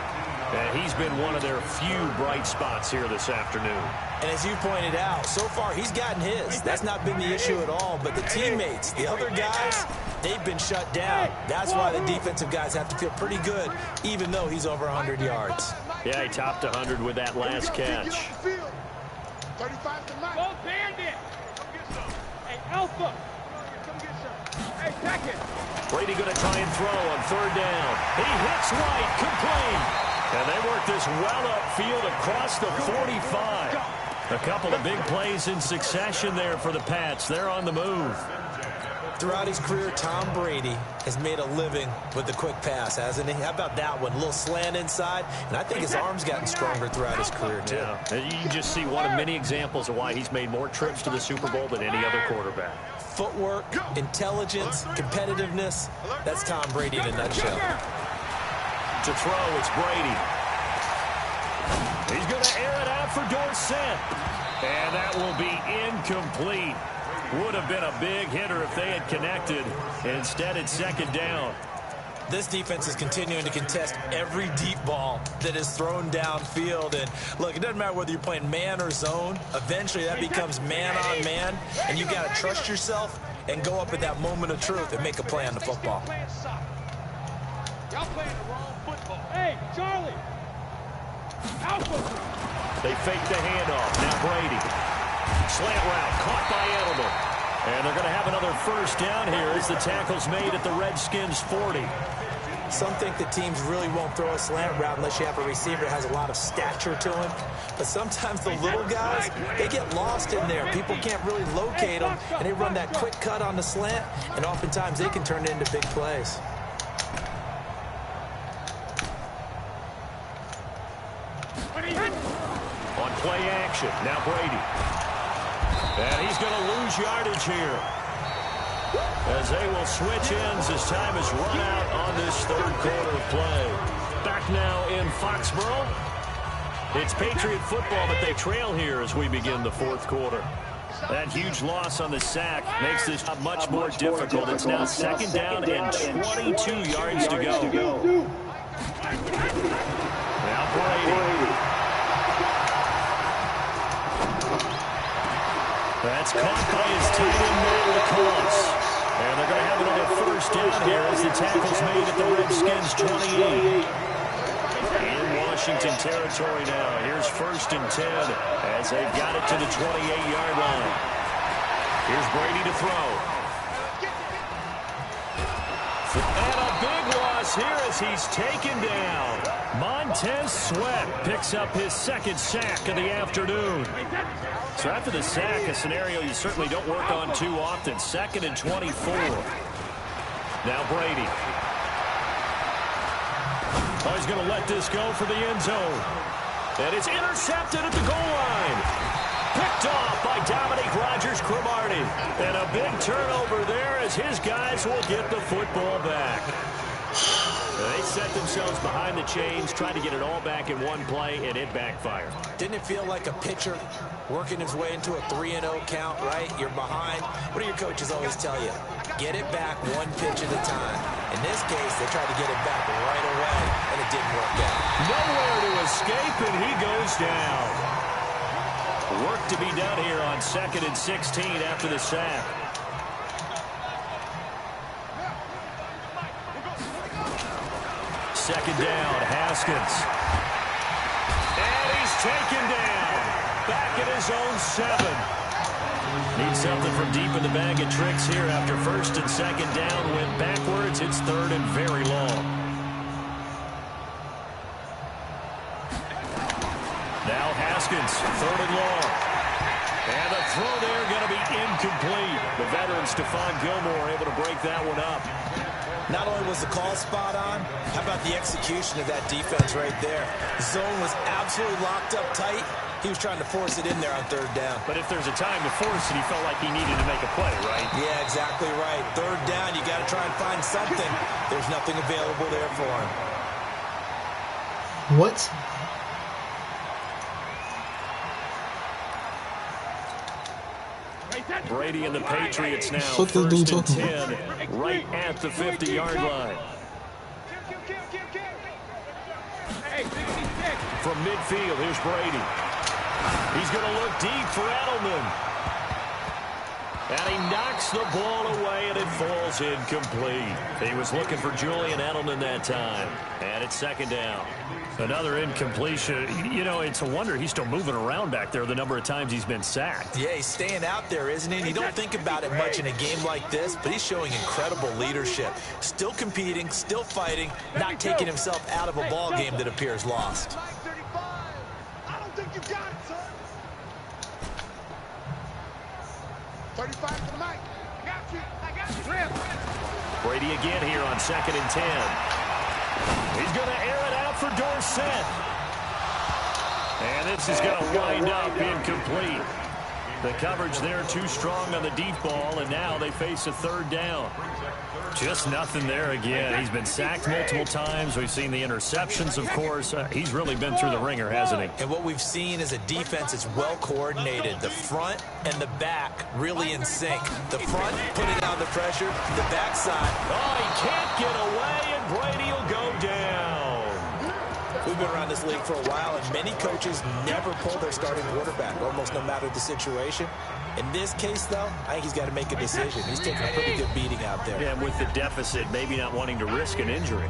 And he's been one of their few bright spots here this afternoon. And as you pointed out, so far he's gotten his. That's not been the issue at all. But the teammates, the other guys, they've been shut down. That's why the defensive guys have to feel pretty good, even though he's over 100 yards. Yeah, he topped 100 with that last catch. 35 to Mike. Go Bandit. Hey, Alpha. Come get some. Hey, second. Brady going to try and throw on third down. He hits White, complete. And they work this well upfield across the 45. A couple of big plays in succession there for the Pats. They're on the move. Throughout his career, Tom Brady has made a living with the quick pass, hasn't he? How about that one? A little slant inside, and I think his arm's gotten stronger throughout his career, too. Yeah, you can just see one of many examples of why he's made more trips to the Super Bowl than any other quarterback. Footwork, intelligence, competitiveness. That's Tom Brady in a nutshell. To throw, it's Brady. He's going to air it out for Dorsett. And that will be incomplete. Would have been a big hitter if they had connected. Instead, it's second down. This defense is continuing to contest every deep ball that is thrown downfield. And, look, it doesn't matter whether you're playing man or zone. Eventually, that becomes man on man. And you got to trust yourself and go up at that moment of truth and make a play on the football. Y'all playing the wrong football. Hey, Charlie. They fake the handoff. Now Brady. Slant route caught by Edelman. And they're going to have another first down here as the tackle's made at the Redskins 40. Some think that teams really won't throw a slant route unless you have a receiver that has a lot of stature to him. But sometimes the little guys, they get lost in there. People can't really locate them, and they run that quick cut on the slant, and oftentimes they can turn it into big plays. On play action, now Brady. And he's going to lose yardage here, as they will switch ends as time is run out on this third quarter of play. Back now in Foxborough. It's Patriot football, but they trail here as we begin the fourth quarter. That huge loss on the sack makes this much more difficult. It's now second down and 22 yards to go. Now Brady. That's caught by his tight end man, LaCosse. And they're going to have another first down here as the tackle's made at the Redskins 28. In Washington territory now. Here's first and 10 as they've got it to the 28-yard line. Here's Brady to throw. And a big loss here as he's taken down. Montez Sweat picks up his second sack of the afternoon. So after the sack, a scenario you certainly don't work on too often. Second and 24. Now Brady. Oh, he's going to let this go for the end zone. And it's intercepted at the goal line. Picked off by Dominique Rodgers-Cromartie. And a big turnover there as his guys will get the football back. They set themselves behind the chains, trying to get it all back in one play, and it backfired. Didn't it feel like a pitcher working his way into a 3-0 count, right? You're behind. What do your coaches always tell you? Get it back one pitch at a time. In this case, they tried to get it back right away, and it didn't work out. Nowhere to escape, and he goes down. Work to be done here on 2nd and 16 after the sack. Second down, Haskins. And he's taken down. Back at his own 7. Needs something from deep in the bag of tricks here after first and second down. Went backwards. It's third and very long. Now Haskins, third and long. And the throw there going to be incomplete. The veteran Stephon Gilmore able to break that one up. Not only was the call spot on, how about the execution of that defense right there? Zone was absolutely locked up tight. He was trying to force it in there on third down. But if there's a time to force it, he felt like he needed to make a play, right? Yeah, exactly right. Third down, you got to try and find something. There's nothing available there for him. What? Brady and the Patriots now first and 10 right at the 50-yard line. From midfield, here's Brady. He's going to look deep for Edelman. And he knocks the ball away, and it falls incomplete. He was looking for Julian Edelman that time. And it's second down. Another incompletion. You know, it's a wonder he's still moving around back there the number of times he's been sacked. Yeah, he's staying out there, isn't he? And you don't think about it much in a game like this, but he's showing incredible leadership. Still competing, still fighting, not taking himself out of a ball game that appears lost. I don't think you got it, son. 35 to Mike. I got you. Brady again here on 2nd and 10. He's going to air it out for Dorsett. And this is going to wind up incomplete. The coverage there too strong on the deep ball, and now they face a 3rd down. Just nothing there again. He's been sacked multiple times. We've seen the interceptions, of course. He's really been through the ringer, hasn't he? And what we've seen is a defense that's well coordinated. The front and the back really in sync. The front putting down the pressure, the backside. Oh, he can't get away, and Brady will go down. We've been around this league for a while, and many coaches never pull their starting quarterback, almost no matter the situation. In this case, though, I think he's got to make a decision. He's taking a pretty good beating out there. Yeah, and with the deficit, maybe not wanting to risk an injury.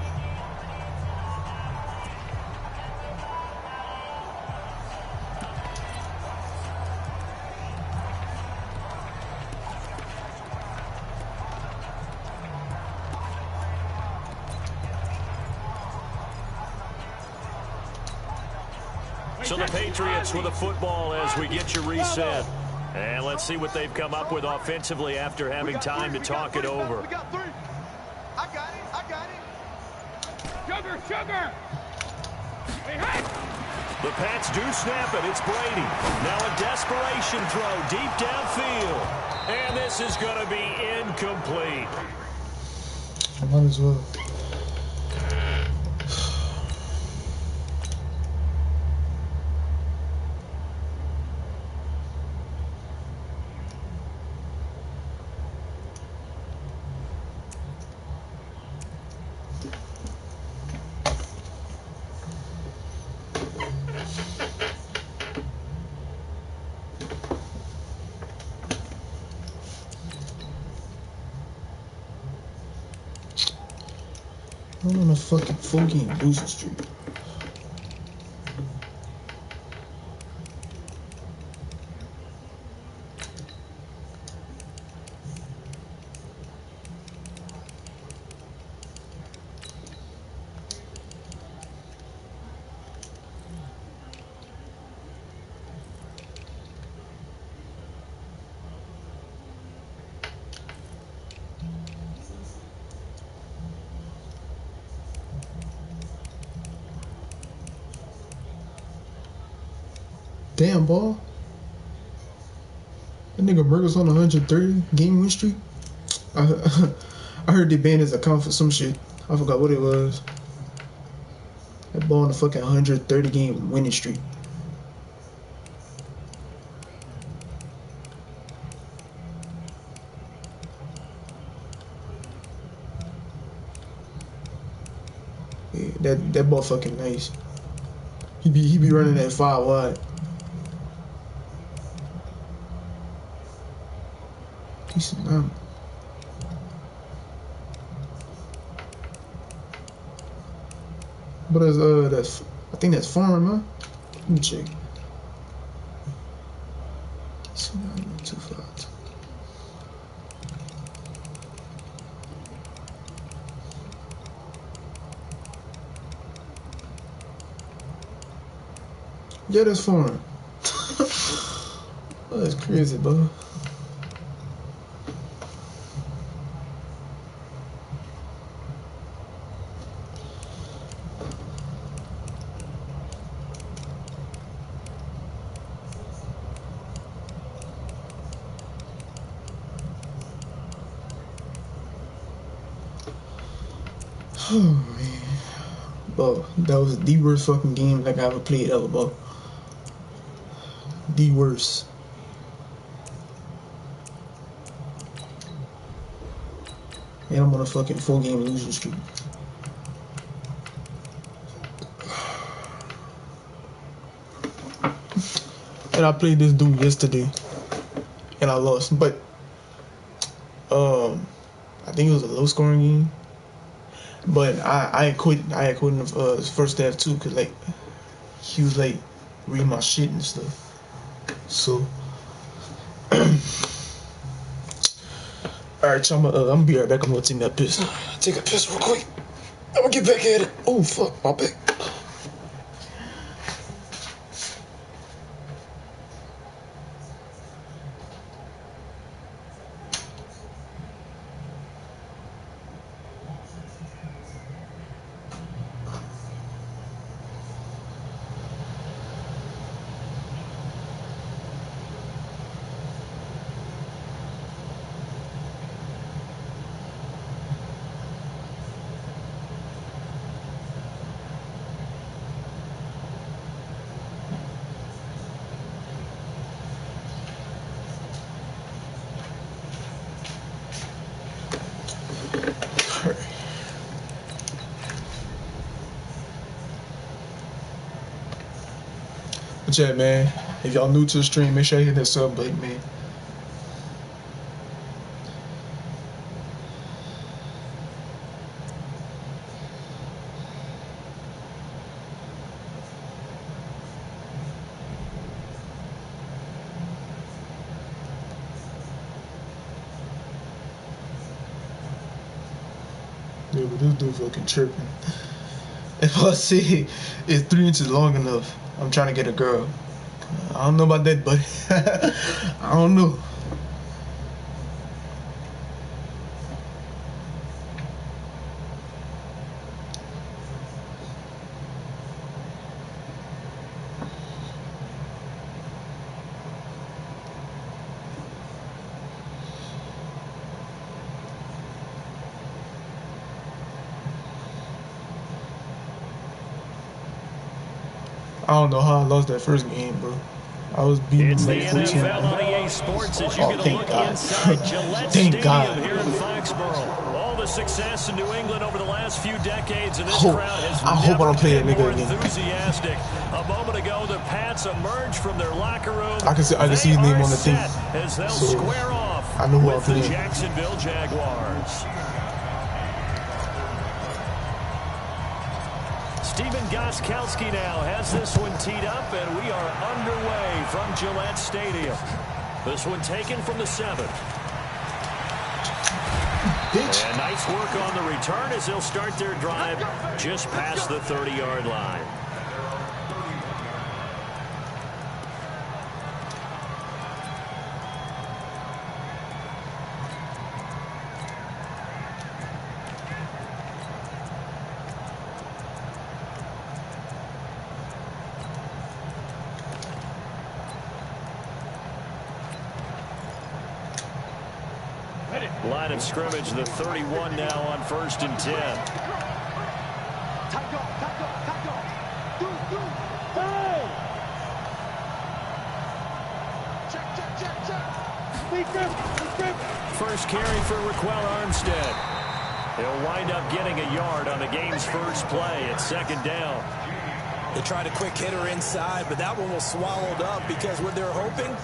So the Patriots with a football as we get you reset. And let's see what they've come up with offensively after having time to talk it over. We got 3. I got it. Sugar. Hey. The Pats do snap it. It's Brady. Now a desperation throw deep downfield. And this is going to be incomplete. Might as well. I'm on a fucking full game losing streak. Damn, ball. That nigga Burgers on a 130 game win streak. I heard they banned his account for some shit. I forgot what it was. That ball on a fucking 130 game winning streak. Yeah, that ball fucking nice. He be running that 5 wide. Decent number. But that's I think that's farm, huh? Let me check. Decent number, 2-5. Yeah, that's farm. Oh, that's crazy, bro. Oh man, bro, that was the worst fucking game like I ever played ever, bro. The worst. And I'm on a fucking 4 game losing streak. And I played this dude yesterday, and I lost. But I think it was a low scoring game. But I had quit in the first half too, cause like he was like reading my shit and stuff. So alright, so I'm gonna be right back. I'm gonna take that piss. Take a piss real quick. I'm gonna get back at it. Oh fuck, my back. But yeah, man, if y'all new to the stream, make sure you hit that sub button, man. Yeah, but this dude fucking tripping. If I see it's 3 inches long enough, I'm trying to get a girl. I don't know about that, buddy. I don't know. I don't know how I lost that first game, bro. I was beating it's like the 14. NFL on EA Sports as you get a look inside Gillette Thank God. Stadium here in Foxborough. All the success in New England over the last few decades, and this I crowd has hope I don't play that been more nigga again. enthusiastic. A moment ago, the Pats emerged from their locker room. I can see his name on the thing. As they'll So, square off I know who with I'm the playing. Jacksonville Jaguars. Steven Gostkowski now has this one teed up, and we are underway from Gillette Stadium. This one taken from the 7. Bitch. And nice work on the return as they'll start their drive just past the 30-yard line. Line of scrimmage, the 31 now on 1st and 10. First carry for Raquel Armstead. He'll wind up getting a yard on the game's first play at 2nd down. They tried a quick hitter inside, but that one was swallowed up because what they're hoping,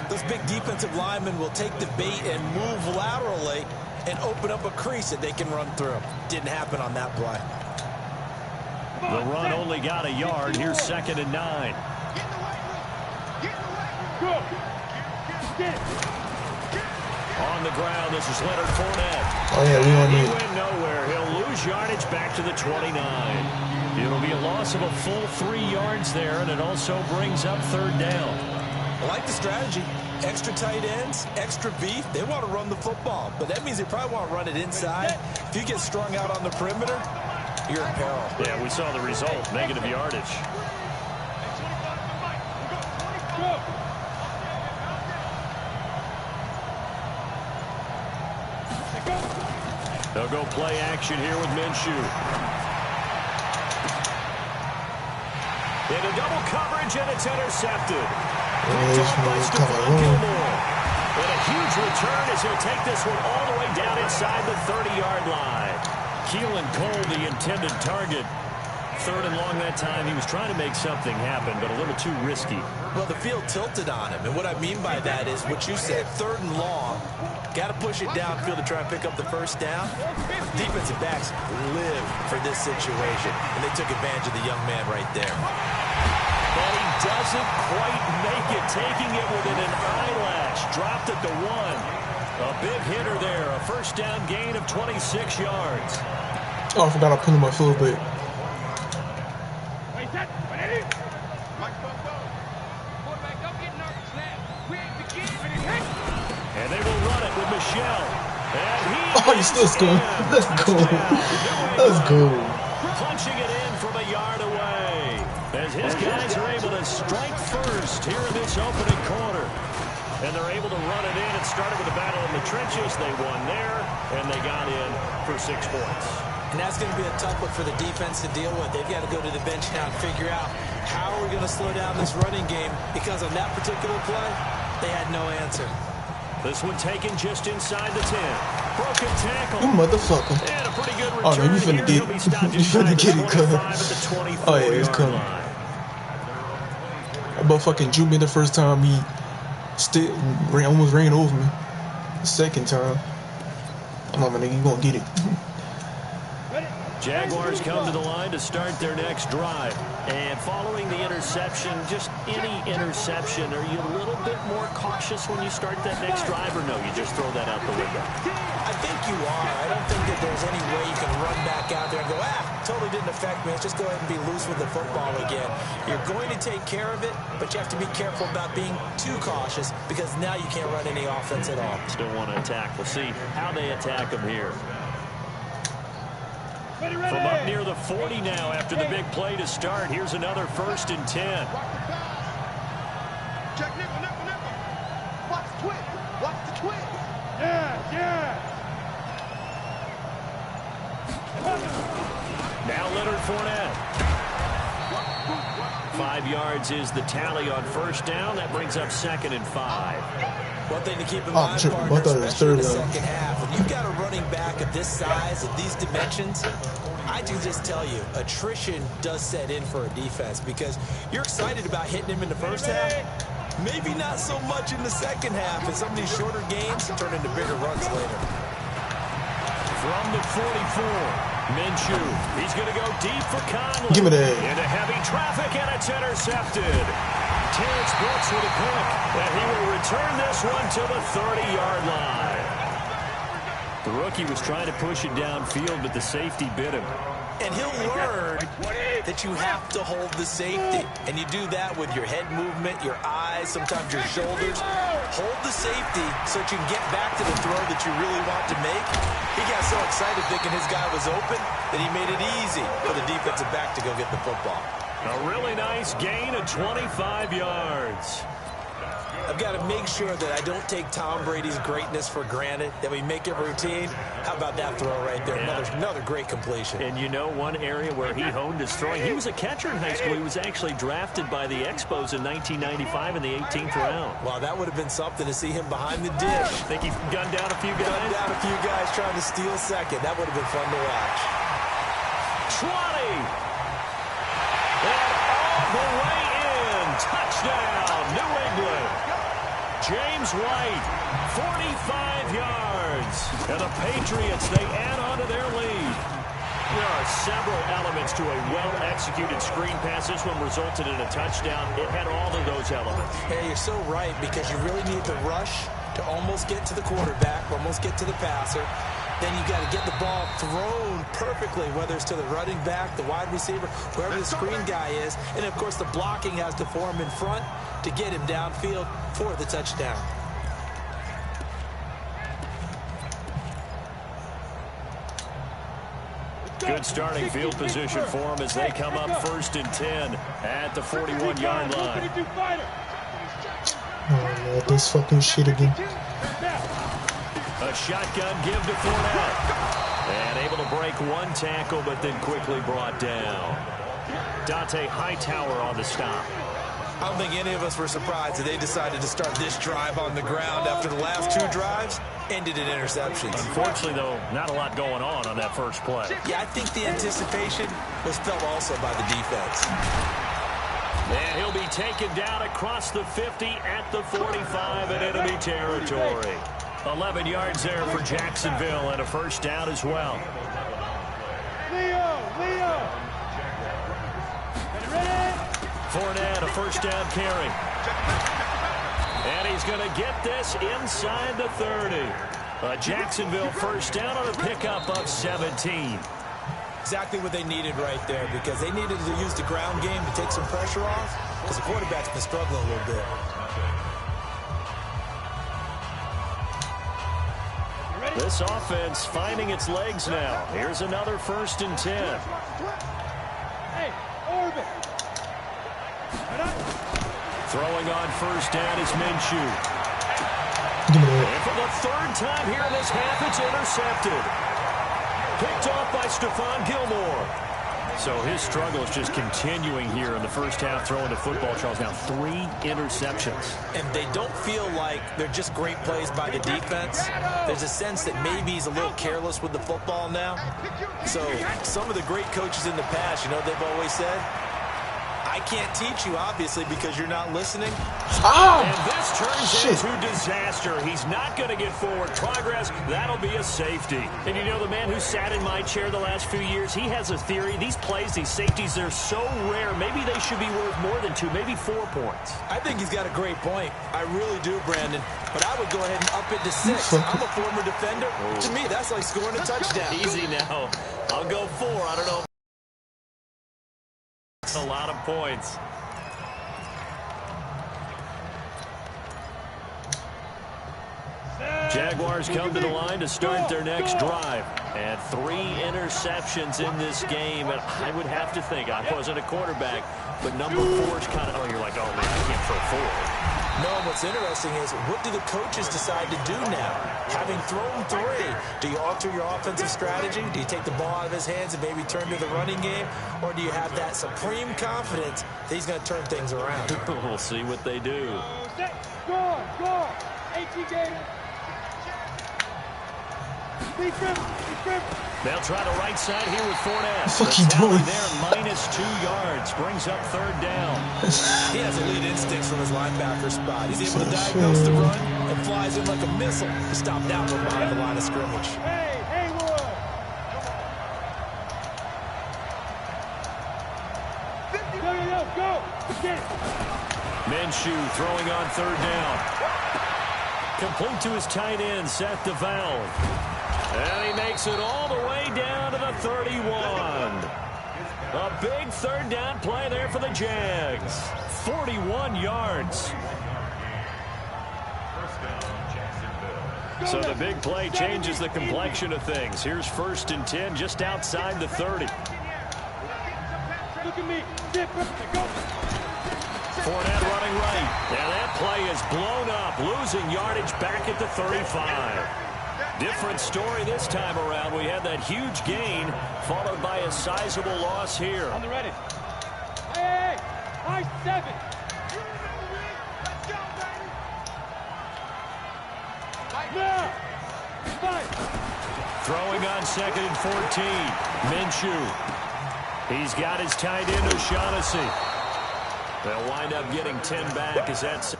those big defensive linemen will take the bait and move laterally and open up a crease that they can run through. Didn't happen on that play. The run only got a yard. Here's 2nd and 9. On the ground, this is Leonard Fournette. Oh yeah, we on He it. went nowhere. He'll lose yardage back to the 29. It'll be a loss of a full 3 yards there, and it also brings up 3rd down. I like the strategy. Extra tight ends, extra beef. They want to run the football, but that means they probably want to run it inside. If you get strung out on the perimeter, you're in peril. Yeah, we saw the result. Negative yardage. They'll go play action here with Minshew. In a double coverage, and it's intercepted. And a huge return as he'll take this one all the way down inside the 30-yard line. Keelan Cole, the intended target. 3rd and long that time. He was trying to make something happen, but a little too risky. Well, the field tilted on him, and what I mean by that is what you said, 3rd and long. Got to push it downfield to try and pick up the 1st down. Defensive backs live for this situation, and they took advantage of the young man right there. But he doesn't quite make it, taking it within an eyelash. Dropped at the 1. A big hitter there, a 1st down gain of 26 yards. Oh, I forgot I put in my foot, but And they will run it with Michelle. oh, you still scored. Let's go. Let's go. Punching it in from a yard away. As his guys are able to strike first here in this opening quarter. And they're able to run it in. It started with a battle in the trenches. They won there, and they got in for 6 points. And that's going to be a tough one for the defense to deal with. They've got to go to the bench now and figure out how are we going to slow down this running game, because on that particular play, they had no answer. This one taken just inside the 10. Broken tackle. You motherfucker. And a pretty good return. Oh, no, you finna get it. You finna get it, cuz. Oh, yeah, it's coming. That motherfucking drew me the first time. He still almost ran over me. The second time, come on, my nigga, you gonna get it. Jaguars come to the line to start their next drive. And following the interception, just any interception, are you a little bit more cautious when you start that next drive, or no, you just throw that out the window? I think you are. I don't think that there's any way you can run back out there and go, totally didn't affect me. Let's just go ahead and be loose with the football again. You're going to take care of it, but you have to be careful about being too cautious because now you can't run any offense at all. Still want to attack. We'll see how they attack them here. From up near the 40 now after the big play to start. Here's another 1st and 10. Check nickel. Watch the twist. Yeah. Now Leonard Fournette. 5 yards is the tally on 1st down. That brings up 2nd and 5. One thing to keep in mind, partner, especially in the second half, when you've got a running back of this size, of these dimensions, I can just tell you, attrition does set in for a defense because you're excited about hitting him in the first half. Maybe not so much in the second half, as some of these shorter games turn into bigger runs later. From the 44, Minshew. He's going to go deep for Conley. Give me that. Into heavy traffic, and it's intercepted. Terrence Brooks with a pick, and he will return this one to the 30-yard line. The rookie was trying to push it downfield, but the safety bit him. And he'll learn that you have to hold the safety. And you do that with your head movement, your eyes, sometimes your shoulders. Hold the safety so that you can get back to the throw that you really want to make. He got so excited thinking his guy was open that he made it easy for the defensive back to go get the football. A really nice gain of 25 yards. I've got to make sure that I don't take Tom Brady's greatness for granted, that we make it routine. How about that throw right there? Yeah. Another great completion. And you know one area where he honed his throwing? He was a catcher in high school. He was actually drafted by the Expos in 1995 in the 18th round. Wow, that would have been something to see him behind the dish. Think he gunned down a few guys? Gunned down a few guys trying to steal second. That would have been fun to watch. 20! And all the way in. Touchdown, New England. James White, 45 yards. And the Patriots, they add on to their lead. There are several elements to a well-executed screen pass. This one resulted in a touchdown. It had all of those elements. Hey, you're so right, because you really need the rush to almost get to the quarterback, almost get to the passer. Then you got to get the ball thrown perfectly, whether it's to the running back, the wide receiver, whoever the screen guy is. And, of course, the blocking has to form in front to get him downfield for the touchdown. Good starting field position for them as they come up 1st and 10 at the 41-yard line. Oh, Lord, this fucking shit again. A shotgun give to Fournette. And able to break one tackle, but then quickly brought down. Dante Hightower on the stop. I don't think any of us were surprised that they decided to start this drive on the ground after the last 2 drives ended in interceptions. Unfortunately, though, not a lot going on that first play. Yeah, I think the anticipation was felt also by the defense. And he'll be taken down across the 50 at the 45 in enemy territory. 11 yards there for Jacksonville and a 1st down as well. Leo. Fournette, a 1st down carry. And he's going to get this inside the 30. A Jacksonville 1st down on a pickup of 17. Exactly what they needed right there, because they needed to use the ground game to take some pressure off, because the quarterback's been struggling a little bit. This offense finding its legs now. Here's another 1st and 10. Hey, Orbit. Throwing on 1st down is Minshew. And for the 3rd time here in this half, it's intercepted. Picked off by Stephon Gilmore. So his struggle is just continuing here in the first half, throwing the football, Charles. Now 3 interceptions. And they don't feel like they're just great plays by the defense. There's a sense that maybe he's a little careless with the football now. So some of the great coaches in the past, you know, they've always said, I I can't teach you, obviously, because you're not listening. Ah! And this turns Shit. into disaster. He's not going to get forward progress. That'll be a safety. And you know, the man who sat in my chair the last few years, he has a theory. These plays, these safeties, they're so rare. Maybe they should be worth more than 2, maybe 4 points. I think he's got a great point. I really do, Brandon. But I would go ahead and up it to 6. I'm a former defender. To me, that's like scoring a touchdown. Easy now. I'll go 4. I don't know. That's a lot of points. Jaguars come to the line to start their next drive. And 3 interceptions in this game. And I would have to think, I wasn't a quarterback, but number 4's kind of, oh, you're like, oh, man, I can't throw 4. No, what's interesting is, what do the coaches decide to do now? Having thrown 3, do you alter your offensive strategy? Do you take the ball out of his hands and maybe turn to the running game? Or do you have that supreme confidence that he's going to turn things around? We'll see what they do. Score. HE Gator. They'll try the right side here with Fournette. What the fuck you doing? There, -2 yards. Brings up 3rd down. He has elite instincts from his linebacker spot. He's able to diagnose the run and flies in like a missile to stop that one behind the line of scrimmage. Hey, Haywood. Go. Minshew throwing on 3rd down. Complete to his tight end, Seth DeValve. And he makes it all the way down to the 31. A big 3rd down play there for the Jags. 41 yards. So the big play changes the complexion of things. Here's 1st and 10 just outside the 30. Look at me. Fournette running right. And that play is blown up, losing yardage back at the 35. Different story this time around. We had that huge gain, followed by a sizable loss here. On the ready. Hey, high 7. Now, 5. Throwing on 2nd and 14. Minshew. He's got his tight end, O'Shaughnessy. They'll wind up getting 10 back as that's...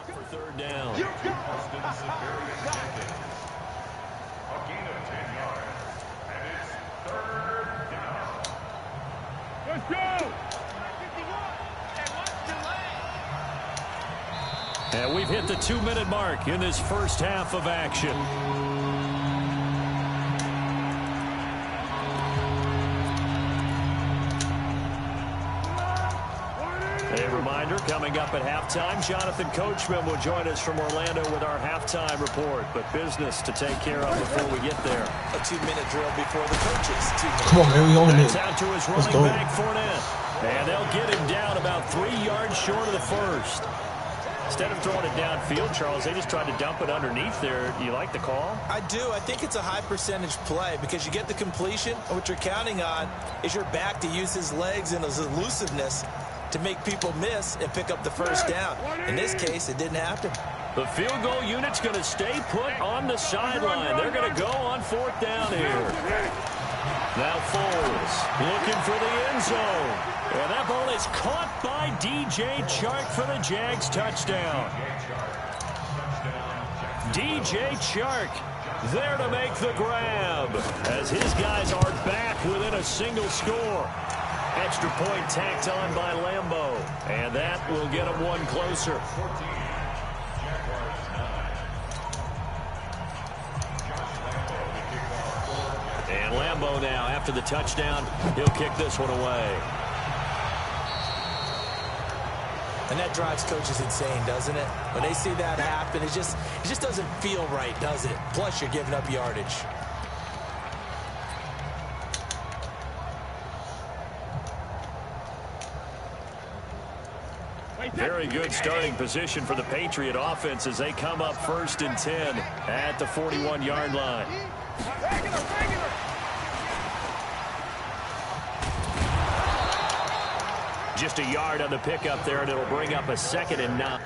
for 3rd down. Let's go. And we've hit the 2-minute mark in this first half of action. A reminder, coming up at halftime, Jonathan Coachman will join us from Orlando with our halftime report. But business to take care of before we get there. A 2-minute drill before the coaches. 2 minutes. Come on, man, we own it. It's out to his running back, Fournette. And they'll get him down about 3 yards short of the 1st. Instead of throwing it downfield, Charles, they just tried to dump it underneath there. Do you like the call? I do. I think it's a high percentage play because you get the completion, and what you're counting on is your back to use his legs and his elusiveness to make people miss and pick up the 1st down. In this case, it didn't happen. The field goal unit's going to stay put on the sideline. They're going to go on 4th down here. Now Foles looking for the end zone. And that ball is caught by DJ Chark for the Jags touchdown. DJ Chark there to make the grab as his guys are back within a single score. Extra point tacked on by Lambeau. And that will get them one closer. And Lambeau now, after the touchdown, he'll kick this one away. And that drives coaches insane, doesn't it? When they see that happen, it just doesn't feel right, does it? Plus, you're giving up yardage. Very good starting position for the Patriot offense as they come up 1st and 10 at the 41-yard line. Just a yard on the pickup there, and it'll bring up a 2nd and 9.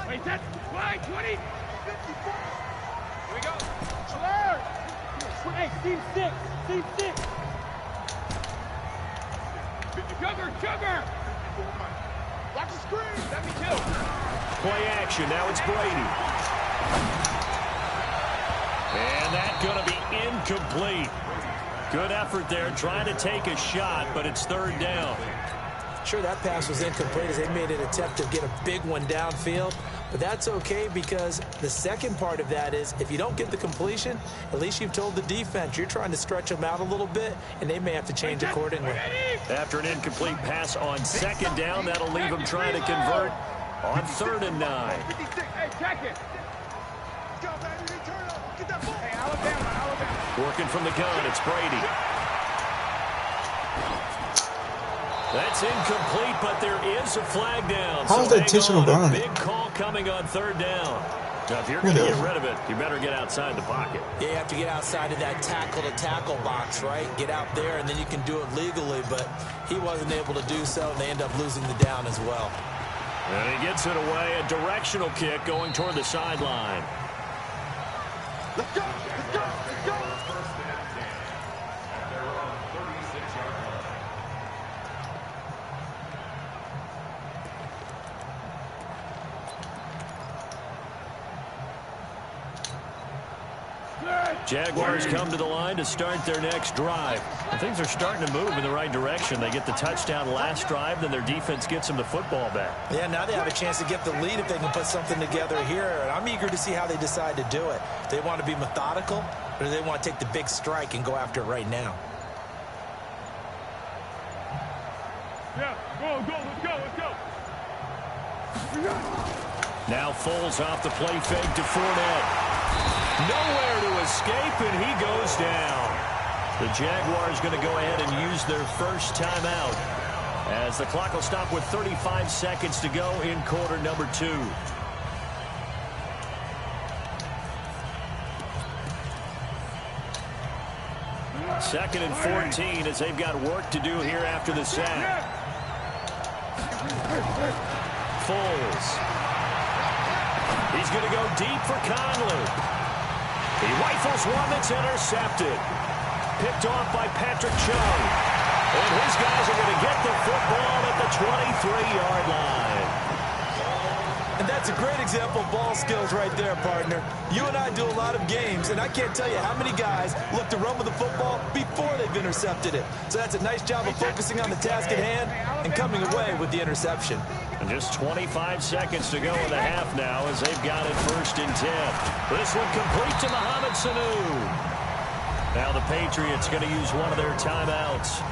Wait, that's line 20. 54. Here we go. Alert. Hey, team 6. Team 6. Sugar. Watch the screen. Let me kill. Play action. Now it's Brady. And that's going to be incomplete. Good effort there, trying to take a shot, but it's 3rd down. Sure, that pass was incomplete as they made an attempt to get a big one downfield, but that's okay because the second part of that is if you don't get the completion, at least you've told the defense you're trying to stretch them out a little bit, and they may have to change accordingly. After an incomplete pass on 2nd down, that'll leave them trying to convert on 3rd and 9. 56. Hey, check it. Go, baby. Return up. Get that ball. Hey, Alabama. Working from the gun, it's Brady. That's incomplete, but there is a flag down. How's that intentional run? Big call coming on 3rd down. Now, if you're going to get rid of it, you better get outside the pocket. Yeah, you have to get outside of that tackle-to-tackle box, right? Get out there, and then you can do it legally, but he wasn't able to do so, and they end up losing the down as well. And he gets it away, a directional kick going toward the sideline. Let's go. Let's go. Let's go. Jaguars come to the line to start their next drive. And things are starting to move in the right direction. They get the touchdown last drive, then their defense gets them the football back. Yeah, now they have a chance to get the lead if they can put something together here. And I'm eager to see how they decide to do it. They want to be methodical, or do they want to take the big strike and go after it right now? Yeah, go, let's go. Now Foles off the play fake to Fournette. Nowhere to escape, and he goes down. The Jaguars going to go ahead and use their first timeout as the clock will stop with 35 seconds to go in quarter number 2. Second and 14 as they've got work to do here after the sack. Foles. He's going to go deep for Conley. He rifles one that's intercepted. Picked off by Patrick Chung. And his guys are going to get the football at the 23-yard line. And that's a great example of ball skills right there, partner. You and I do a lot of games, and I can't tell you how many guys look to run with the football before they've intercepted it. So that's a nice job of focusing on the task at hand and coming away with the interception. And just 25 seconds to go in the half now as they've got it 1st and 10. This one complete to Mohamed Sanu. Now the Patriots going to use one of their timeouts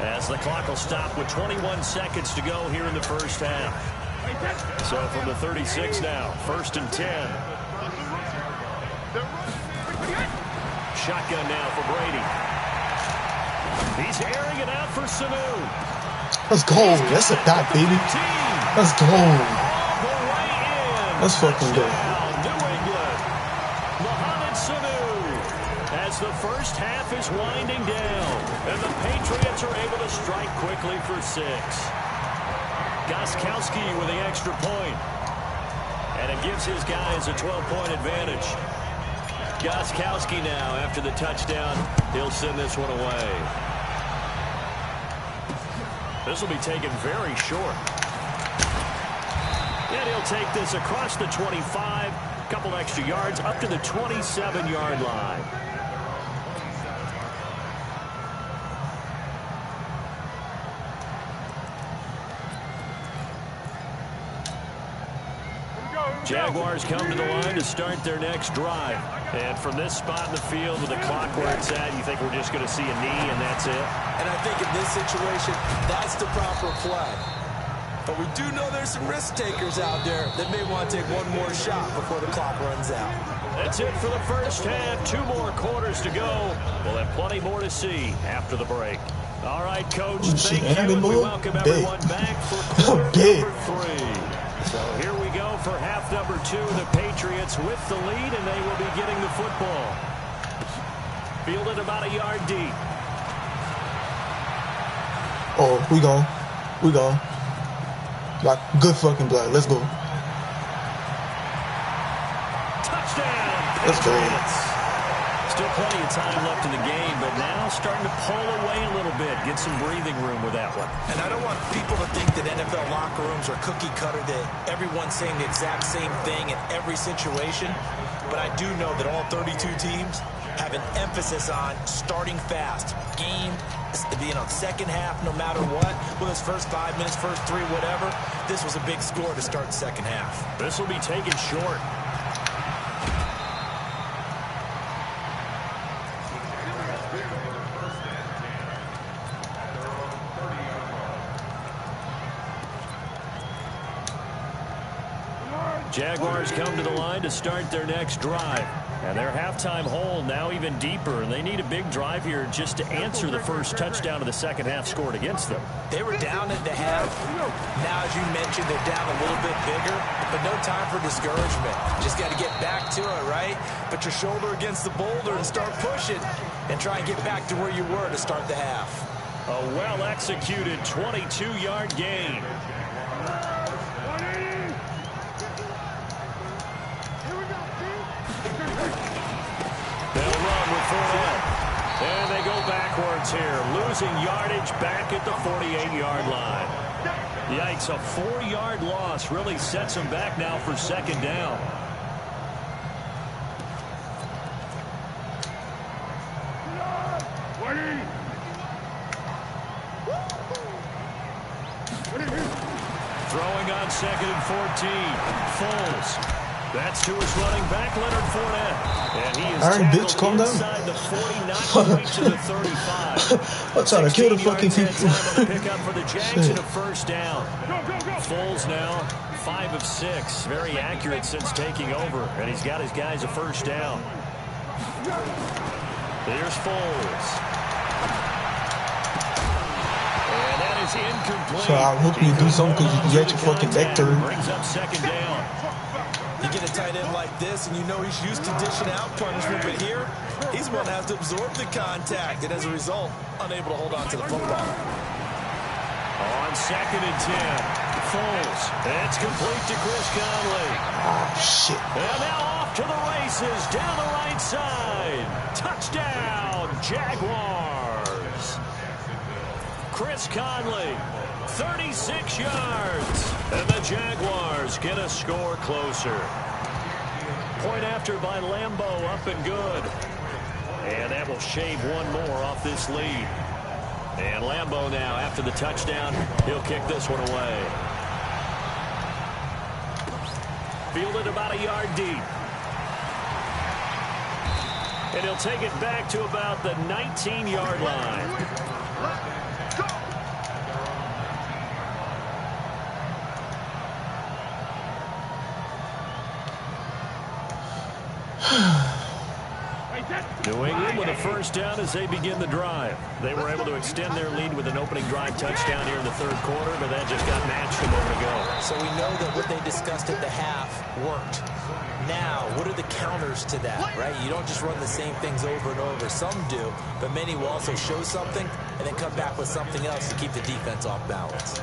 as the clock will stop with 21 seconds to go here in the first half. So from the 36 now, 1st and 10. Shotgun now for Brady. He's airing it out for Sanu. Let's go. That's a dot, baby. Let's go. Let's fucking go. New England. Mohamed Sanu as the first half is winding down. And the Patriots are able to strike quickly for 6. Gostkowski with the extra point. And it gives his guys a 12-point advantage. Gostkowski now, after the touchdown, he'll send this one away. This will be taken very short. And he'll take this across the 25, a couple extra yards, up to the 27-yard line. Jaguars come to the line to start their next drive. And from this spot in the field with the clock where it's at, you think we're just going to see a knee and that's it? And I think in this situation, that's the proper play. But we do know there's some risk takers out there that may want to take one more shot before the clock runs out. That's it for the first half. 2 more quarters to go. We'll have plenty more to see after the break. All right, Coach, shit, thank you, and we welcome everyone back for quarter number 3. So here we go for half number 2. The Patriots with the lead, and they will be getting the football. Fielded about a yard deep. Oh, we gone. We gone. Like, good fucking block. Let's go. Touchdown, Let's go. Patriots. Still plenty of time left in the game, but now starting to pull away a little bit. Get some breathing room with that one. And I don't want people to think that NFL locker rooms are cookie cutter, that everyone's saying the exact same thing in every situation. But I do know that all 32 teams have an emphasis on starting fast. Game, second half, no matter what. Whether it's first 5 minutes, first 3, whatever. This was a big score to start the second half. This will be taken short. Jaguars come to the line to start their next drive. And their halftime hole now even deeper, and they need a big drive here just to answer the first touchdown of the second half scored against them. They were down at the half. Now, as you mentioned, they're down a little bit bigger, but no time for discouragement. Just got to get back to it, right? Put your shoulder against the boulder and start pushing, and try and get back to where you were to start the half. A well-executed 22-yard gain. And they go backwards here, losing yardage back at the 48-yard line. Yikes, a 4-yard loss really sets them back now for second down. Throwing on second and 14. Foles. That's to his running back, Leonard Fournette. And he is bitch, calm down. Inside the 40, not quite to the 35. I'm trying to kill the fucking people. Pick up for the Jags and a first down. Foles now 5 of 6. Very accurate since taking over. And he's got his guys a first down. Here's Foles. And that is incomplete. So I hope you do something because you can get your fucking back to him. Brings up second down. You get a tight end like this, and you know he's used to dishing out punishment, but here, he's going to have to absorb the contact, and as a result, unable to hold on to the football. On second and 10, Foles. It's complete to Chris Conley. Oh, shit. And now off to the races, down the right side. Touchdown, Jaguars. Chris Conley, 36 yards. And the Jaguars get a score closer. Point after by Lambeau, up and good. And that will shave one more off this lead. And Lambeau now, after the touchdown, he'll kick this one away. Fielded about a yard deep. And he'll take it back to about the 19-yard line. New England with a first down as they begin the drive. They were able to extend their lead with an opening drive touchdown here in the third quarter, but that just got matched a moment ago. So we know that what they discussed at the half worked. Now, what are the counters to that, right? You don't just run the same things over and over. Some do, but many will also show something and then come back with something else to keep the defense off balance.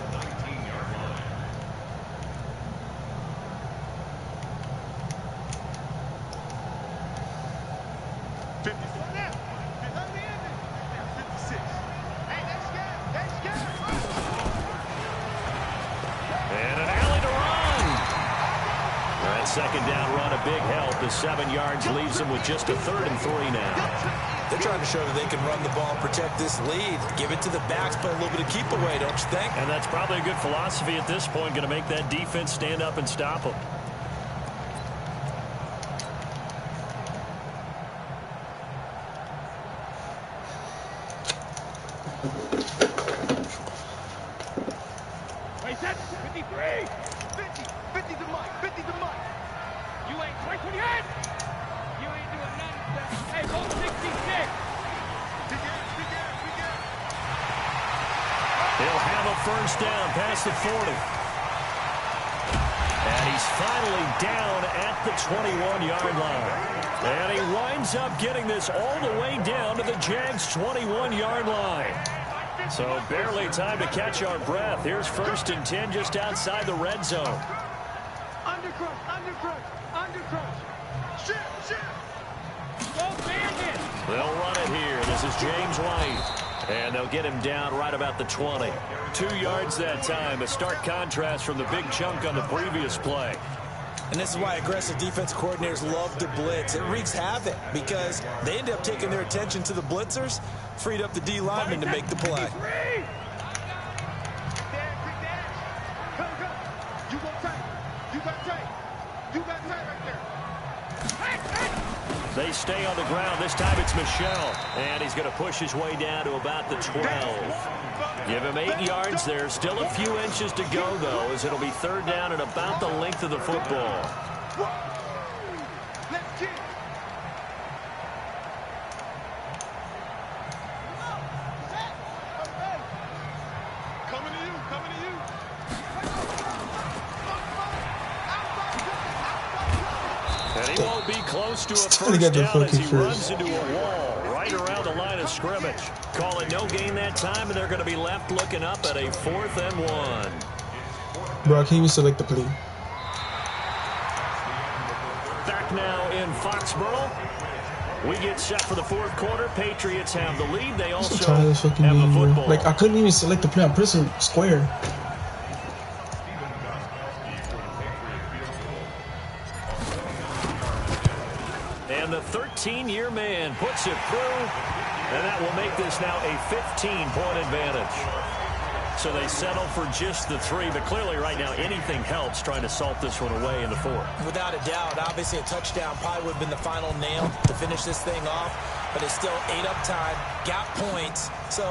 Second down run, a big help. The 7 yards leaves them with just a 3rd and 3 now. They're trying to show that they can run the ball and protect this lead. Give it to the backs, play a little bit of keep away, don't you think? And that's probably a good philosophy at this point. Going to make that defense stand up and stop them. Wait, that's 53. 50 to Mike. 50 to Mike. You ain't 28. You ain't doing nothing. Hey, go 66. He'll have a first down past the 40. And he's finally down at the 21-yard line. And he winds up getting this all the way down to the Jags' 21-yard line. So barely time to catch our breath. Here's 1st and 10 just outside the red zone. Undercrush, undercrush, undercrush. Shift, shift. Go Bandit. They'll run it here. This is James White. And they'll get him down right about the 20. 2 yards that time. A stark contrast from the big chunk on the previous play. And this is why aggressive defense coordinators love to blitz. It wreaks havoc because they end up taking their attention to the blitzers, freed up the D lineman to make the play. They stay on the ground. This time it's Michel. And he's going to push his way down to about the 12. Give him 8 yards there. Still a few inches to go, though, as it'll be 3rd down and about the length of the football. Coming to you, coming to you. And he won't be close to a first down as he runs into a wall right around the line of scrimmage. Call it no gain that time, and they're going to be left looking up at a 4th and 1. Bro, I can't even select the play. Back now in Foxborough. We get set for the 4th quarter. Patriots have the lead. They also have the football. Like, I couldn't even select the play. I'm pressing square. And the 13-year man puts it through, and that will make this now a 15-point advantage. So they settle for just the 3, but clearly right now anything helps trying to salt this one away in the 4th. Without a doubt, obviously a touchdown probably would have been the final nail to finish this thing off, but it's still 8 up time, got points. So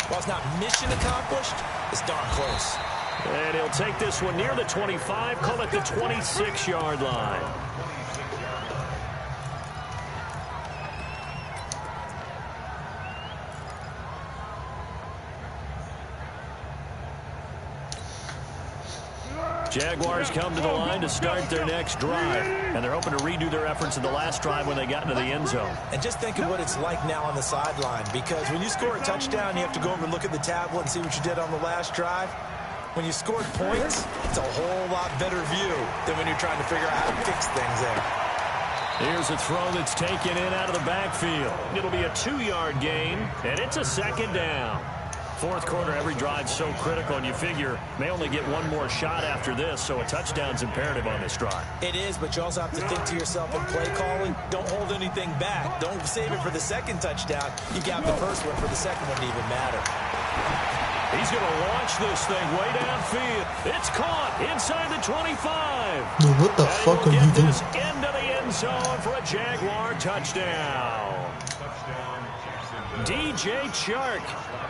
while it's not mission accomplished, it's darn close. And he'll take this one near the 25, call it the 26-yard line. Jaguars come to the line to start their next drive, and they're hoping to redo their efforts in the last drive when they got into the end zone. And just think of what it's like now on the sideline, because when you score a touchdown, you have to go over and look at the tablet and see what you did on the last drive. When you scored points, it's a whole lot better view than when you're trying to figure out how to fix things there. Here's a throw that's taken in out of the backfield. It'll be a 2-yard gain, and it's a 2nd down. 4th quarter, every drive's so critical, and you figure may only get one more shot after this, so a touchdown's imperative on this drive. It is, but you also have to think to yourself in play calling, don't hold anything back. Don't save it for the 2nd touchdown. You got the 1st one for the 2nd one to even matter. He's going to launch this thing way downfield. It's caught inside the 25. Dude, what the fuck are you doing? Into the end zone for a Jaguar touchdown. DJ Chark.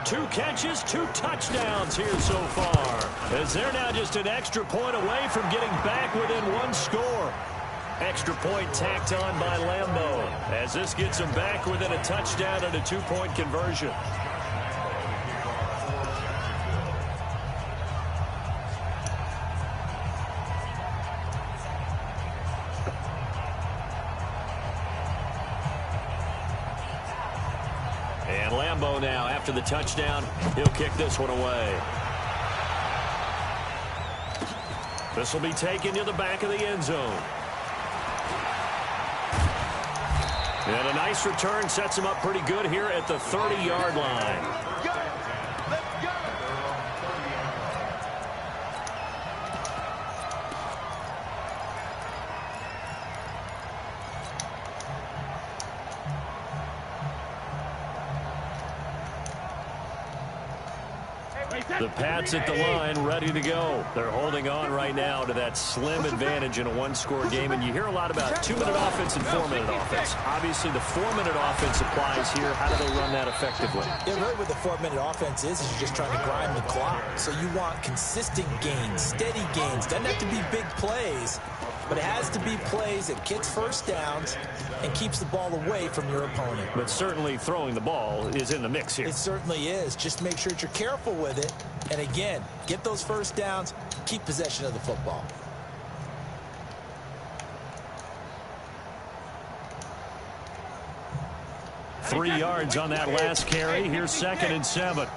2 catches, 2 touchdowns here so far, as they're now just an extra point away from getting back within 1 score. Extra point tacked on by Lambeau, as this gets them back within a touchdown and a 2-point conversion. And Lambeau now, after the touchdown, he'll kick this one away. This will be taken to the back of the end zone. And a nice return sets him up pretty good here at the 30-yard line. The Pats at the line, ready to go. They're holding on right now to that slim advantage in a 1-score game. And you hear a lot about 2-minute offense and 4-minute offense. Obviously, the 4-minute offense applies here. How do they run that effectively? Yeah, really what the 4-minute offense is you're just trying to grind the clock. So you want consistent gains, steady gains. Doesn't have to be big plays, but it has to be plays that gets first downs and keeps the ball away from your opponent. But certainly throwing the ball is in the mix here. It certainly is. Just make sure that you're careful with it. And again, get those first downs, keep possession of the football. Three yards on that last carry. Here's 2nd and 7.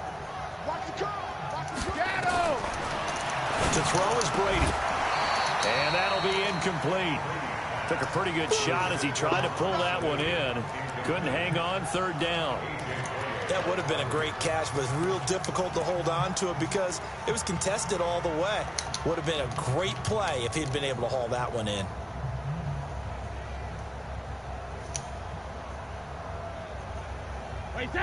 To throw is Brady. And that'll be incomplete. Took a pretty good shot as he tried to pull that one in. Couldn't hang on 3rd down. That would have been a great catch, but it's real difficult to hold on to it because it was contested all the way. Would have been a great play if he'd been able to haul that one in.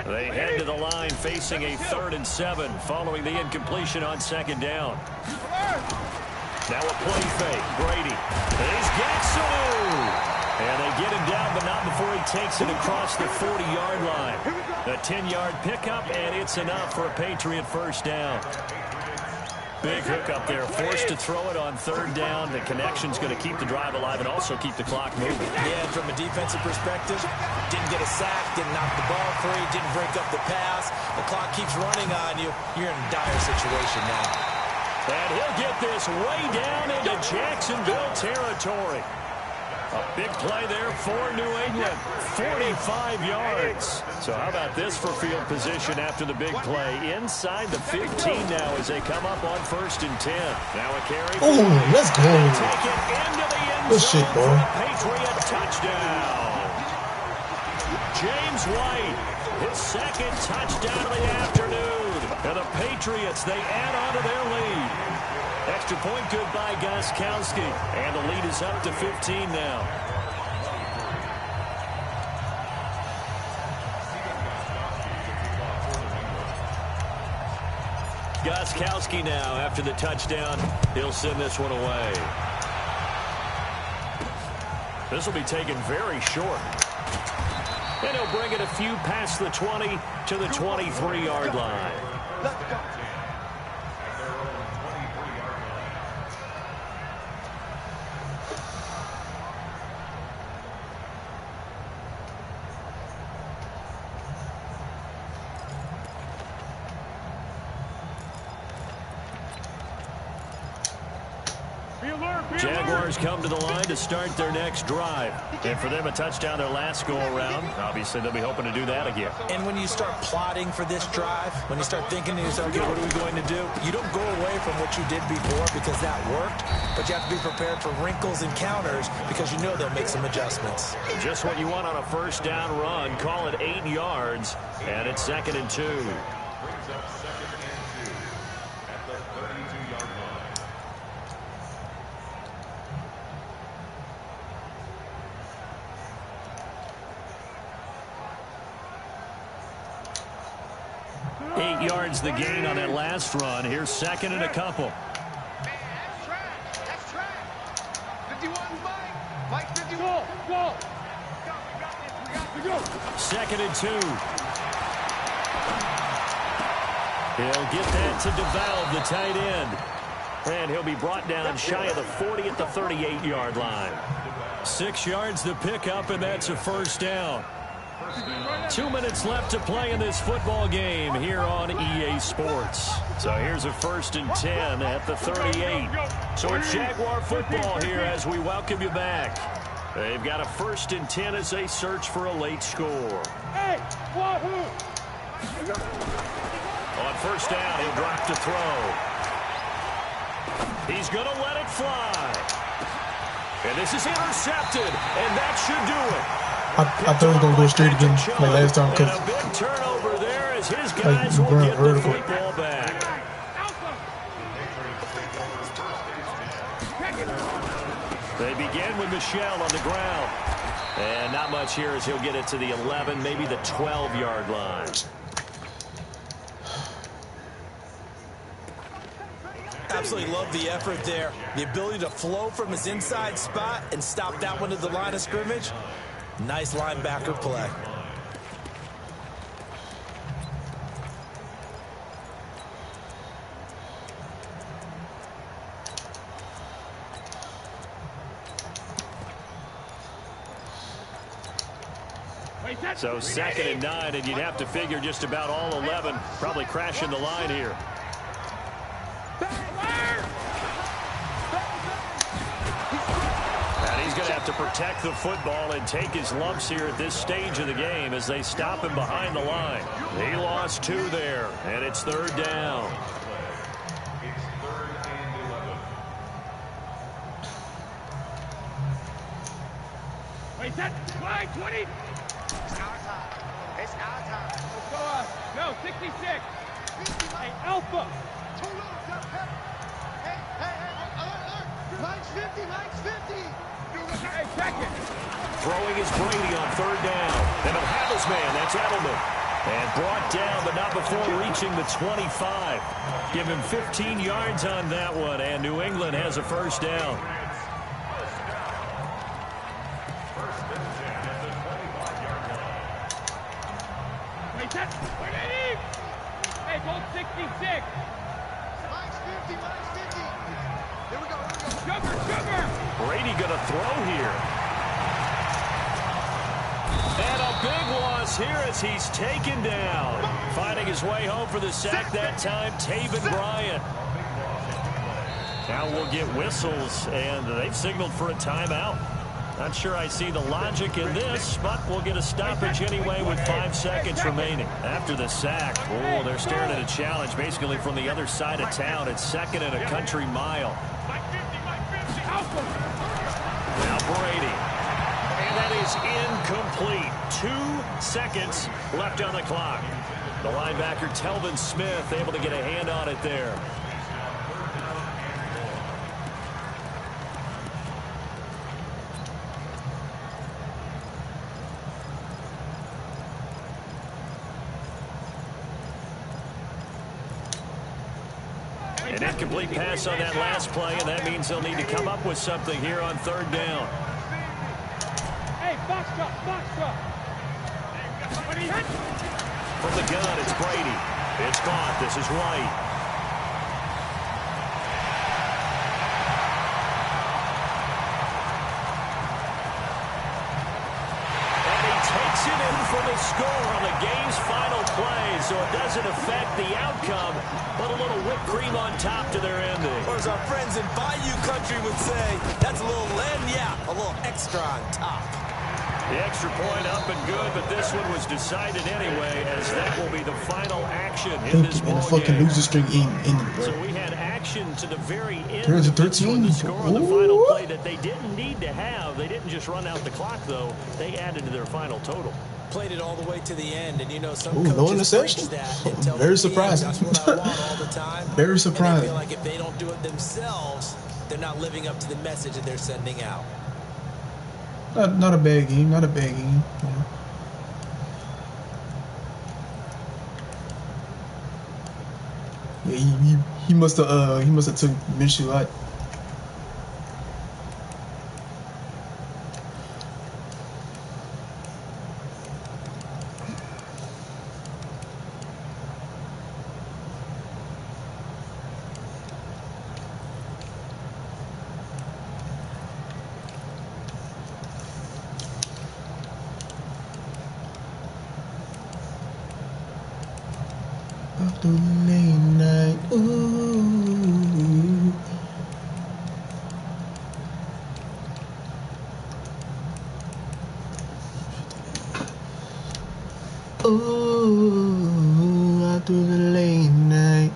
They head to the line facing a 3rd and 7 following the incompletion on 2nd down. Now a play fake. Brady. He's got Sanu. And they get him down, but not before he takes it across the 40-yard line. A 10-yard pickup, and it's enough for a Patriot first down. Big hookup there, forced to throw it on 3rd down. The connection's going to keep the drive alive and also keep the clock moving. Yeah, and from a defensive perspective, didn't get a sack, didn't knock the ball free, didn't break up the pass. The clock keeps running on you. You're in a dire situation now. And he'll get this way down into Jacksonville territory. A big play there for New England. 45 yards. So how about this for field position after the big play? Inside the 15 now as they come up on 1st and 10. Now a carry. Oh, let's go. Take it into the end Good zone shit, boy. for a Patriot touchdown. James White, his 2nd touchdown of the afternoon. And the Patriots, they add on to their lead. Extra point good by Gostkowski. And the lead is up to 15 now. Gostkowski now after the touchdown. He'll send this one away. This will be taken very short. And he'll bring it a few past the 20 to the 23-yard line. Jaguars come to the line to start their next drive. And for them, a touchdown their last go-around. Obviously, they'll be hoping to do that again. And when you start plotting for this drive, when you start thinking to yourself, okay, what are we going to do? You don't go away from what you did before because that worked, but you have to be prepared for wrinkles and counters because you know they'll make some adjustments. Just what you want on a first down run. Call it 8 yards, and it's 2nd and 2. The gain on that last run. Here's 2nd and a couple. That's track. 51, Mike 51. Go. 2nd and 2. He'll get that to DeValve, the tight end. And he'll be brought down shy of the 40 at the 38-yard line. 6 yards the pickup, and that's a first down. 2 minutes left to play in this football game here on EA Sports. So here's a 1st and 10 at the 38. So it's Jaguar football here as we welcome you back. They've got a 1st and 10 as they search for a late score. On first down, he'll drop to throw. He's going to let it fly. And this is intercepted, and that should do it. I thought he was going to go straight again like last time because a big turnover there as his guys will get the football back. They begin with Michelle on the ground. And not much here as he'll get it to the 11, maybe the 12-yard line. Absolutely love the effort there. The ability to flow from his inside spot and stop that one to the line of scrimmage. Nice linebacker play. So 2nd and 9, and you'd have to figure just about all 11 probably crashing the line here. And he's going to have to protect the football and take his lumps here at this stage of the game as they stop him behind the line. He lost 2 there, and it's 3rd down. Wait, set. Wide, 20. It's our time. It's our time. Let's go up. No, 66. Hey, Alpha. Hey, Mike's 50, Mike's 50. Hey, check it. Throwing is Brady on 3rd down. And he'll have his man. That's Edelman. And brought down, but not before reaching the 25. Give him 15 yards on that one, and New England has a 1st down. Hey, gold 66. Mike's 50, Mike's 50. Here we go, here we go. Sugar. Brady gonna throw here. And a big loss here as he's taken down. Finding his way home for the sack that time, Taven Bryant. Now we'll get whistles, and they've signaled for a timeout. Not sure I see the logic in this, but we'll get a stoppage anyway with 5 seconds remaining. After the sack, oh, they're staring at a challenge basically from the other side of town. It's 2nd and a country mile. Now Brady. And that is incomplete. 2 seconds left on the clock. The linebacker, Telvin Smith, able to get a hand on it there. An incomplete pass on that last play, and that means they'll need to come up with something here on 3rd down. Hey, box drop. From the gun, it's Brady. It's caught. This is White. And he takes it in for the score on the game's final play, so it doesn't affect the outcome, but a little whipped cream on top to their ending. Or as our friends in Bayou Country would say, that's a little a little extra on top. The extra point up and good, but this one was decided anyway, as that will be the final action in this ball the fucking game. loser streak ended, bro. So we had action to the very end. There's a of this one, 13. the score on the final play that they didn't need to have. They didn't just run out the clock, though. They added to their final total. Played it all the way to the end, and you know some no coaches interception. preach that and tell Very the surprising. team, that's what I want all the time. Very surprising. And they feel like if they don't do it themselves, they're not living up to the message that they're sending out. Not a bad game. Not a bad game. Yeah, he must have took Minshew out. After the late night, ooh. Ooh, after the late night,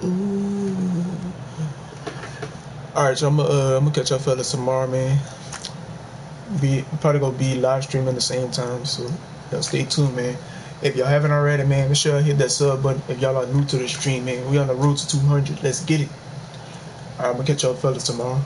ooh. All right, so I'm gonna catch y'all fellas tomorrow, man. Probably gonna be live streaming at the same time, so y'all stay tuned, man. If y'all haven't already, man, make sure y'all hit that sub button. If y'all are new to the stream, man, we on the road to 200. Let's get it. All right, I'm gonna catch y'all fellas tomorrow.